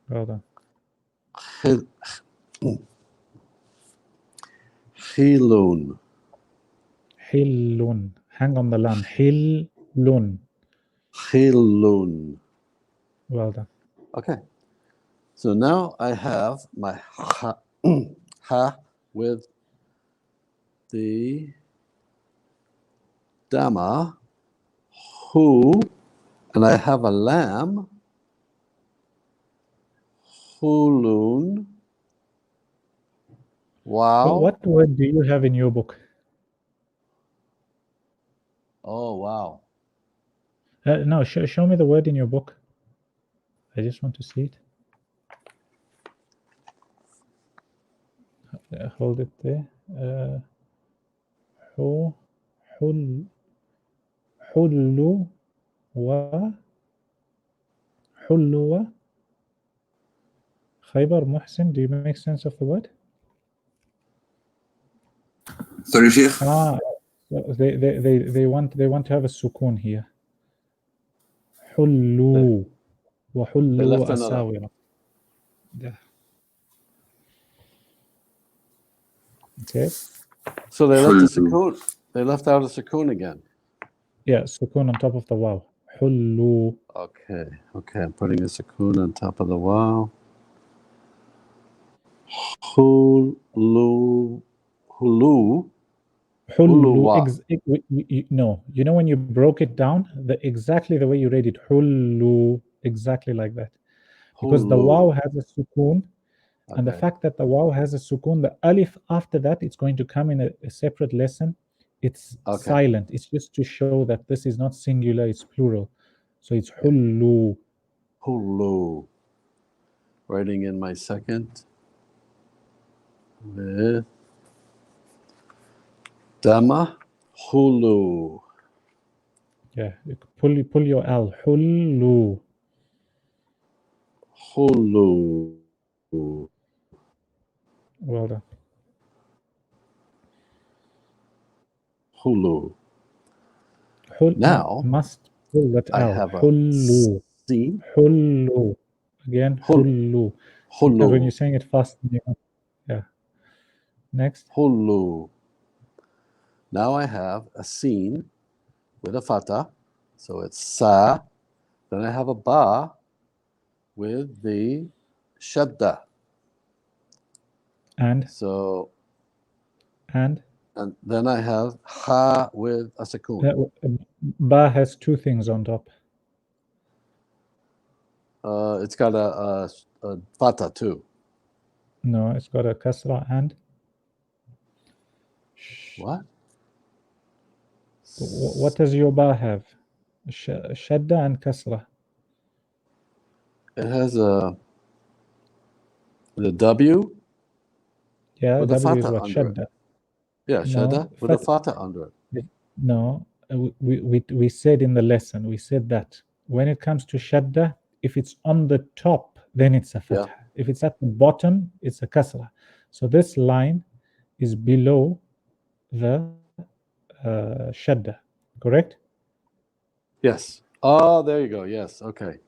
A: Well done.
C: Khilun.
A: Hillun. Hang on the lam. Hillun.
C: Khilun.
A: Well done.
C: Okay. So now I have my ha, ha with the Dammah, who, and I have a lamb, hulun. Wow.
A: What word do you have in your book?
C: Oh, wow.
A: No, show me the word in your book. I just want to see it. Hold it there. Hullu wa Khaybar Muhsin, do you make sense of the word?
B: Sorry, Sheikh.
A: They want to have a sukun here. Hullu wa hullu
C: left another.
A: asawira. Yeah. Okay.
C: So they left the sukun. They left out a sukun again.
A: Yeah, sukun on top of the waw. Hullu.
C: Okay. Okay. I'm putting a sukun on top of the waw. Hulu. Hulu.
A: No, you know when you broke it down, exactly the way you read it, hullu, exactly like that. Because the waw has a sukun, and the fact that the waw has a sukun, the alif after that, it's going to come in a separate lesson. It's silent. It's just to show that this is not singular, it's plural. So it's hullu.
C: Hullu. Writing in my second with Dammah, hulu.
A: Yeah, pull your L. Hullu.
C: Hulu.
A: Well done.
C: Hulu. Now
A: must pull that
C: I
A: L.
C: have
A: Hullu.
C: C.
A: Hullu. Again, hullu. Because when you're saying it fast, yeah. Next.
C: Hulu. Now I have a sin with a fatha, so it's sa. Then I have a ba with the shadda.
A: And
C: then I have ha with a sukun.
A: Ba has two things on top.
C: It's got a fatha too.
A: No, it's got a kasra and.
C: What?
A: What does your ba have? Shadda and kasra.
C: It has the W.
A: Yeah,
C: with
A: W
C: a
A: is
C: fatha
A: what?
C: under
A: Shadda.
C: it. Yeah, shadda with a fatha under it.
A: No, we said in the lesson, we said that when it comes to shadda, if it's on the top, then it's a fatha. If it's at the bottom, it's a kasra. So this line is below the shadda, correct?
C: Yes. Oh, there you go. Yes. Okay.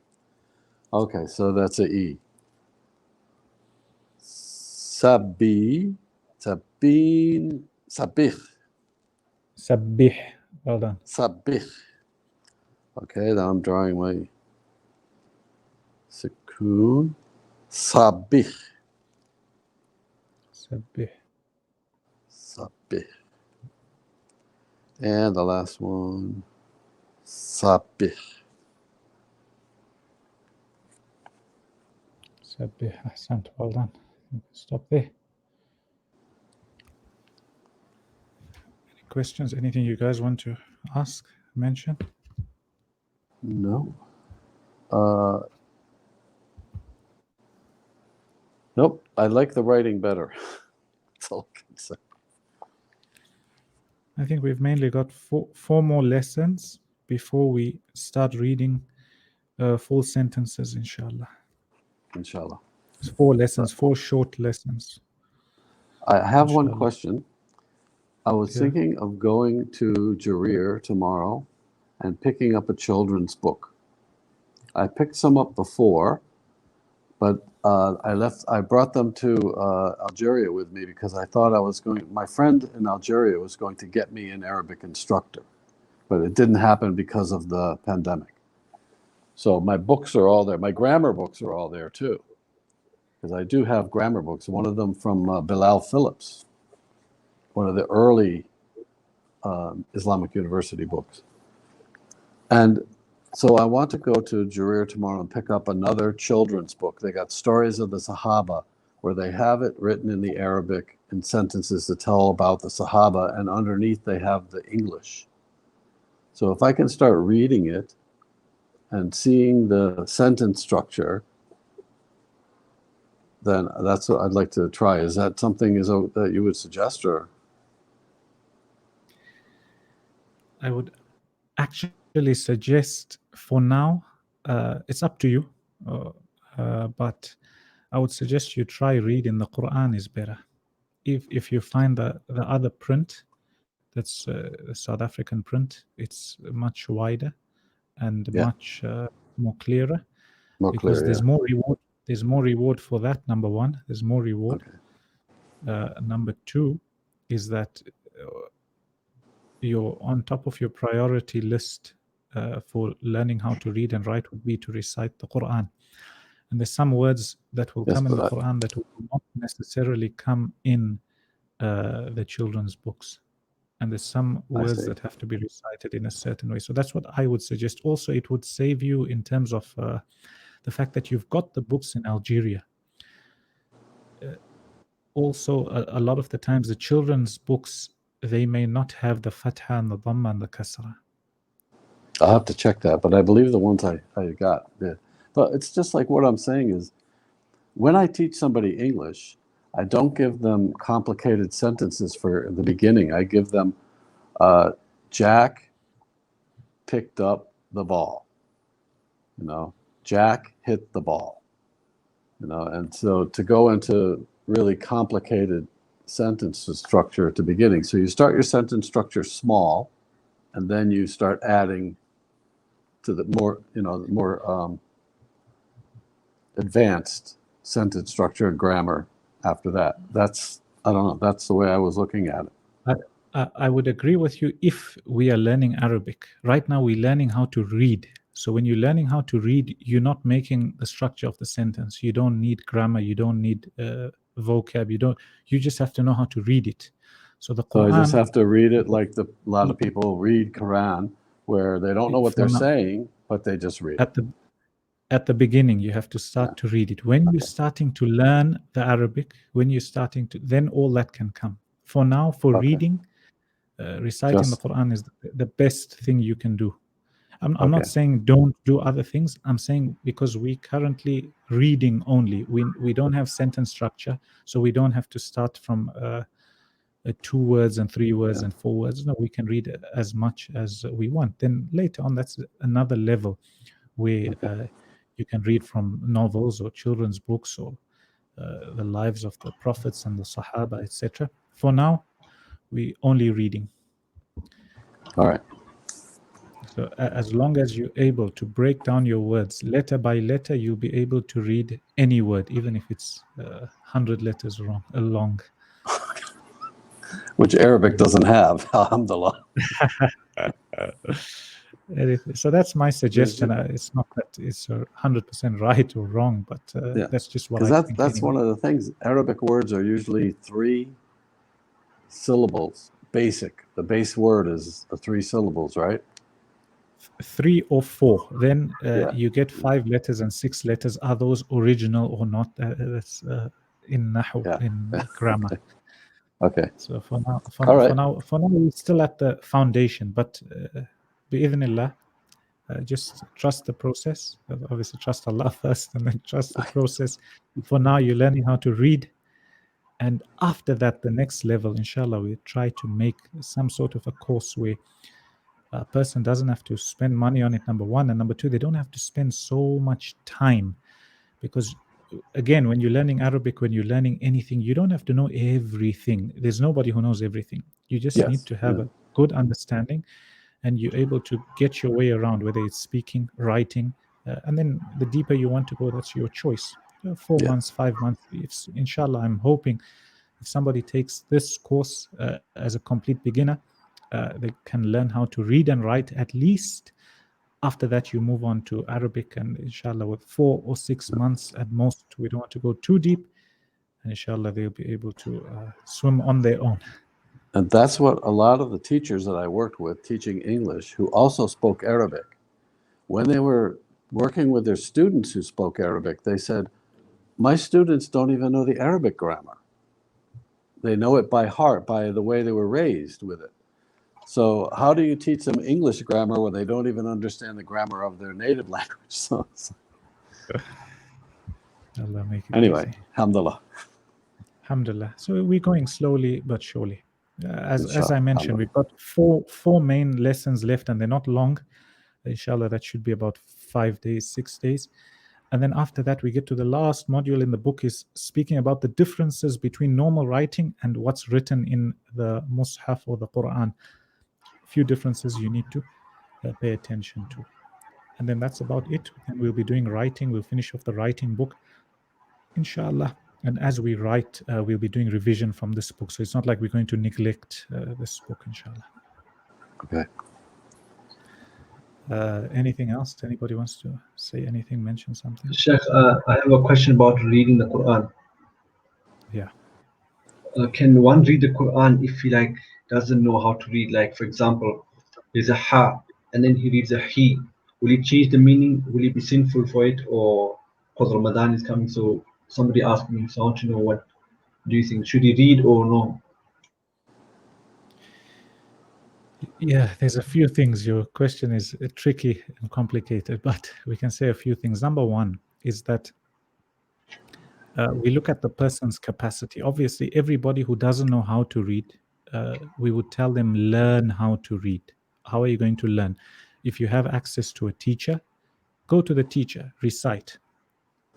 C: Okay, so that's a E. Sabi, sabin, sabih,
A: Sabbih. Well done.
C: sabih. Okay, now I'm drawing my sukoon. Sabih,
A: Sabbih.
C: sabih. And the last one, sabih.
A: Sabbih. Ahsant. Well done. Stop there. Any questions? Anything you guys want to ask, mention?
C: No. Nope, I like the writing better. That's all I can say.
A: I think we've mainly got four more lessons before we start reading full sentences, inshallah.
C: Inshallah.
A: It's 4 lessons, 4 short lessons.
C: I have one
A: Inshallah.
C: question. I was
A: Yeah.
C: thinking of going to Jarir tomorrow and picking up a children's book. I picked some up before, but I brought them to Algeria with me because I thought my friend in Algeria was going to get me an Arabic instructor, but it didn't happen because of the pandemic. So my books are all there. My grammar books are all there too, because I do have grammar books. One of them from Bilal Phillips, one of the early Islamic University books. And so I want to go to Jarir tomorrow and pick up another children's book. They got stories of the Sahaba, where they have it written in the Arabic in sentences to tell about the Sahaba, and underneath they have the English. So if I can start reading it and seeing the sentence structure, then that's what I'd like to try. Is that something that you would suggest, or?
A: I would actually suggest for now, it's up to you, but I would suggest you try reading the Quran is better. If you find the other print, that's the South African print, it's much wider and much more clearer.
C: More
A: because
C: clear,
A: there's more reward. There's more reward for that. Number one, there's more reward.
C: Okay.
A: Number two is that you're on top of your priority list for learning how to read and write would be to recite the Quran. And there's some words that will come in the Quran that will not necessarily come in the children's books. And there's some words that have to be recited in a certain way. So that's what I would suggest. Also, it would save you in terms of the fact that you've got the books in Algeria. Also, a lot of the times, the children's books, they may not have the fatha and the dammah and the kasra.
C: I'll have to check that, but I believe the ones I got did. But it's just like what I'm saying is, when I teach somebody English, I don't give them complicated sentences for the beginning. I give them, Jack picked up the ball. Jack hit the ball. And so to go into really complicated sentence structure at the beginning. So you start your sentence structure small, and then you start adding to the more advanced sentence structure and grammar after that. That's the way I was looking at it.
A: I would agree with you if we are learning Arabic. Right now we're learning how to read. So when you're learning how to read, you're not making the structure of the sentence. You don't need grammar. You don't need vocab. You just have to know how to read it. So the Quran,
C: I just have to read it like a lot of people read Quran, where they don't know what they're saying, but they just read it.
A: At the beginning, you have to start to read it. When you're starting to learn the Arabic, then all that can come. For now, for reading, reciting the Quran is the best thing you can do. I'm not saying don't do other things. I'm saying because we currently reading only. We don't have sentence structure, so we don't have to start from 2 words and 3 words and 4 words. No, we can read as much as we want. Then later on, that's another level where you can read from novels or children's books or the lives of the prophets and the Sahaba, etc. For now, we only reading.
C: All right.
A: So as long as you're able to break down your words letter by letter, you'll be able to read any word, even if it's 100 letters long.
C: Which Arabic doesn't have, alhamdulillah.
A: So that's my suggestion. It's not that it's 100% right or wrong, but
C: Yeah.
A: that's just what
C: Because
A: I think.
C: that's one of the things. Arabic words are usually 3 syllables. Basic. The base word is the 3 syllables, right?
A: 3 or 4. Then
C: Yeah.
A: you get 5 letters and 6 letters. Are those original or not? That's in Nahu,
C: Yeah.
A: in grammar.
C: Okay.
A: So for now,
C: All right.
A: for now, we're still at the foundation. But bi'idhnillah, just trust the process. Obviously, trust Allah first, and then trust the process. For now, you're learning how to read, and after that, the next level, inshallah, we try to make some sort of a course where a person doesn't have to spend money on it, number one, and number two, they don't have to spend so much time, because again, when you're learning Arabic, when you're learning anything, you don't have to know everything. There's nobody who knows everything. You just need to have a good understanding, and you're able to get your way around, whether it's speaking, writing, and then the deeper you want to go, that's your choice. 4 months, 5 months, inshallah, I'm hoping if somebody takes this course as a complete beginner, they can learn how to read and write at least. After that, you move on to Arabic, and inshallah, with 4 or 6 months at most, we don't want to go too deep, and inshallah, they'll be able to swim on their own.
C: And that's what a lot of the teachers that I worked with teaching English who also spoke Arabic, when they were working with their students who spoke Arabic, they said, my students don't even know the Arabic grammar. They know it by heart, by the way they were raised with it. So how do you teach them English grammar when they don't even understand the grammar of their native language? So
A: Allah make it
C: anyway,
A: easy.
C: alhamdulillah.
A: Alhamdulillah. So we're going slowly but surely. As I mentioned, we've got four main lessons left, and they're not long. Inshallah, that should be about 5 days, 6 days. And then after that, we get to the last module in the book, is speaking about the differences between normal writing and what's written in the Mus'haf or the Quran. A few differences you need to pay attention to. And then that's about it. And we'll be doing writing. We'll finish off the writing book, inshallah. And as we write, we'll be doing revision from this book. So it's not like we're going to neglect this book, inshallah.
C: Okay.
A: Anything else? Anybody wants to say anything, mention something?
D: Sheikh, I have a question about reading the Quran.
A: Yeah.
D: Can one read the Quran if he doesn't know how to read? Like, for example, there's a ha, and then he reads a he. Will he change the meaning? Will he be sinful for it? Or because Ramadan is coming, so somebody asked me, so I want to know, what do you think? Should he read or no?
A: Yeah, there's a few things. Your question is tricky and complicated, but we can say a few things. Number one is that we look at the person's capacity. Obviously, everybody who doesn't know how to read, we would tell them, learn how to read. How are you going to learn? If you have access to a teacher, go to the teacher, recite.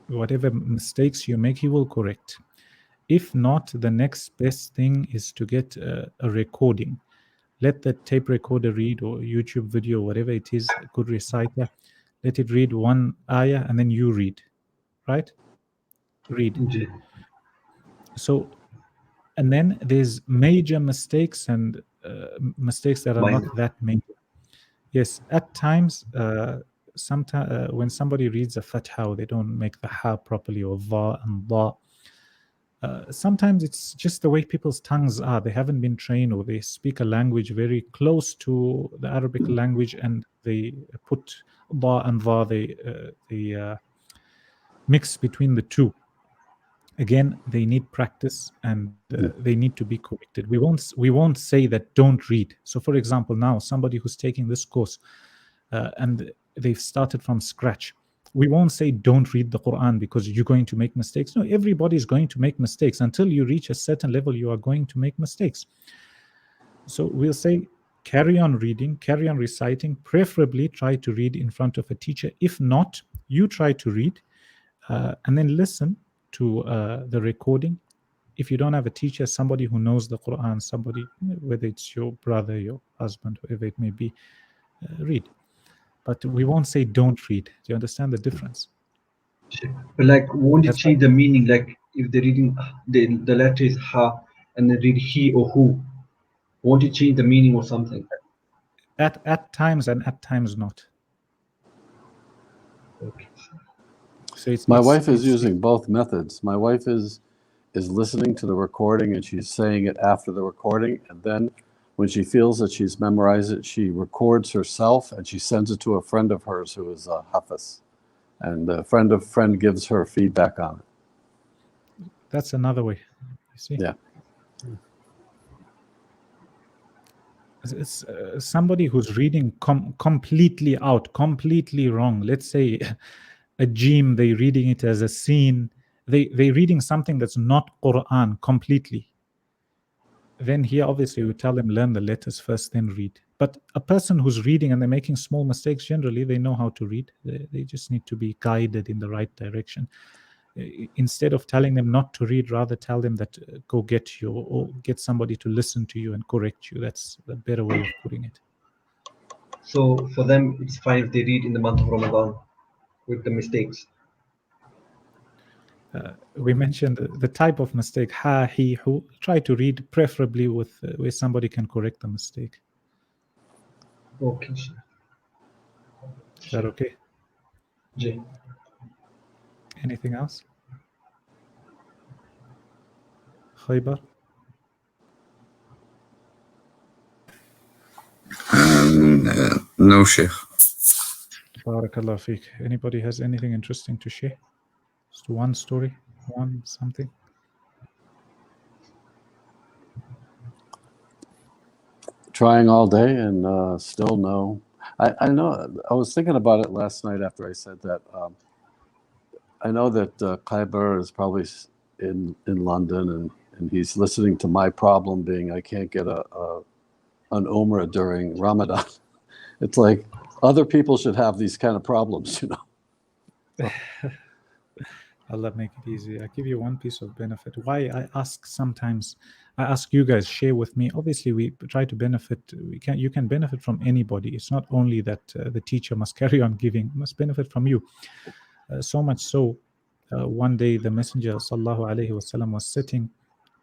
A: Whatever mistakes you make, he will correct. If not, the next best thing is to get a recording. Let the tape recorder read, or YouTube video, whatever it is, a good reciter. Let it read one ayah, and then you read, right? Read.
D: Okay.
A: So, and then there's major mistakes and mistakes that are not that major. Yes, at times, sometimes when somebody reads a fatha, they don't make the ha properly, or va and da. Sometimes it's just the way people's tongues are. They haven't been trained, or they speak a language very close to the Arabic language, and they put da and va, they mix between the two. Again, they need practice, and they need to be corrected. We won't say that don't read. So, for example, now somebody who's taking this course and they've started from scratch, we won't say don't read the Quran because you're going to make mistakes. No, everybody's going to make mistakes. Until you reach a certain level, you are going to make mistakes. So we'll say carry on reading, carry on reciting, preferably try to read in front of a teacher. If not, you try to read and then listen. to the recording. If you don't have a teacher, somebody who knows the Quran, somebody, whether it's your brother, your husband, whoever it may be, read. But we won't say don't read. Do you understand the difference?
D: But like, won't it
A: That's
D: change the meaning? Like, if they're reading the letter is ha, and they read he or who, won't it change the meaning or something?
A: At times and at times not.
D: Okay.
A: So it's
C: My wife is using both methods. My wife is listening to the recording and she's saying it after the recording, and then when she feels that she's memorized it, she records herself and she sends it to a friend of hers who is a hafiz, and the friend gives her feedback on it.
A: That's another way. You see?
C: Yeah.
A: It's somebody who's reading completely out, completely wrong. Let's say a jim, they're reading it as a sin. They're reading something that's not Quran completely. Then here, obviously, we tell them learn the letters first, then read. But a person who's reading and they're making small mistakes, generally, they know how to read. They just need to be guided in the right direction. Instead of telling them not to read, rather tell them that go get you, or get somebody to listen to you and correct you. That's a better way of putting it.
D: So for them, it's fine if they read in the month of Ramadan with the mistakes.
A: We mentioned the type of mistake, ha, he, hu. Try to read preferably with where somebody can correct the mistake.
D: Okay.
A: Is that okay?
D: Jay.
A: Anything else? Khaybar?
B: No, Sheikh.
A: Barakallah feek. Anybody has anything interesting to share? Just one story, one something?
C: Trying all day and still no. I know. I was thinking about it last night after I said that. I know that Qat'3 is probably in London, and he's listening to my problem being I can't get an Umrah during Ramadan. It's like other people should have these kind of problems, you know.
A: Allah make it easy. I give you one piece of benefit. Why I ask sometimes, I ask you guys, share with me. Obviously, we try to benefit. You can benefit from anybody. It's not only that the teacher must carry on giving, must benefit from you. So much so, one day the Messenger sallallahu alaihi wasallam was sitting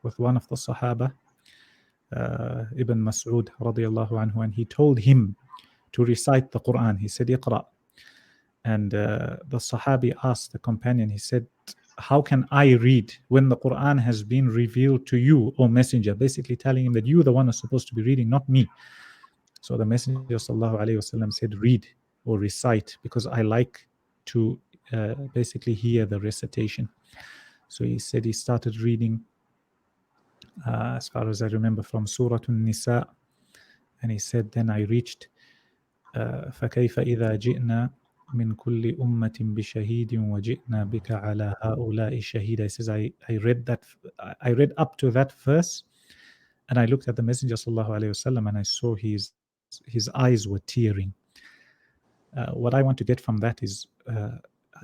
A: with one of the Sahaba, Ibn Mas'ud radiyallahu anhu, and he told him to recite the Quran. He said, "Iqra." And the Sahabi asked the companion, he said, how can I read when the Quran has been revealed to you, O Messenger? Basically telling him that you're the one who's supposed to be reading, not me. So the Messenger sallallahu alaihi wasallam said, read or recite, because I like to basically hear the recitation. So he said he started reading, as far as I remember, from Surah An-Nisa. And he said, then I reached فَكَيْفَ إِذَا جِئْنَا مِنْ كُلِّ أُمَّةٍ بِشَهِيدٍ وَجِئْنَا بِكَ عَلَى هَؤُلَاءِ شَهِيدًا. He says, I read up to that verse, and I looked at the Messenger sallallahu alaihi wasallam, and I saw his eyes were tearing. What I want to get from that is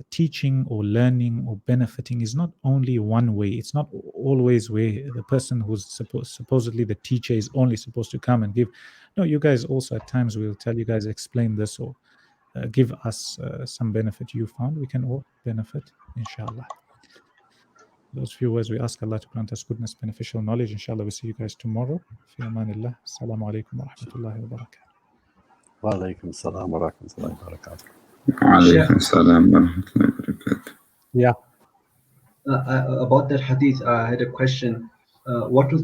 A: teaching or learning or benefiting is not only one way. It's not always where the person who's supposedly the teacher is only supposed to come and give. No, you guys also at times will tell you guys, explain this or give us some benefit you found. We can all benefit, inshallah. Those few words we ask Allah to grant us goodness, beneficial knowledge. Inshallah, we'll see you guys tomorrow. Fi amanillah. Assalamu alaikum wa rahmatullahi wa barakatuh.
C: Wa alaikum salam wa rahmatullahi wa barakatuh.
B: Alaikum salam wa rahmatullahi wa barakatuh.
A: Yeah.
D: About that hadith, I had a question. What was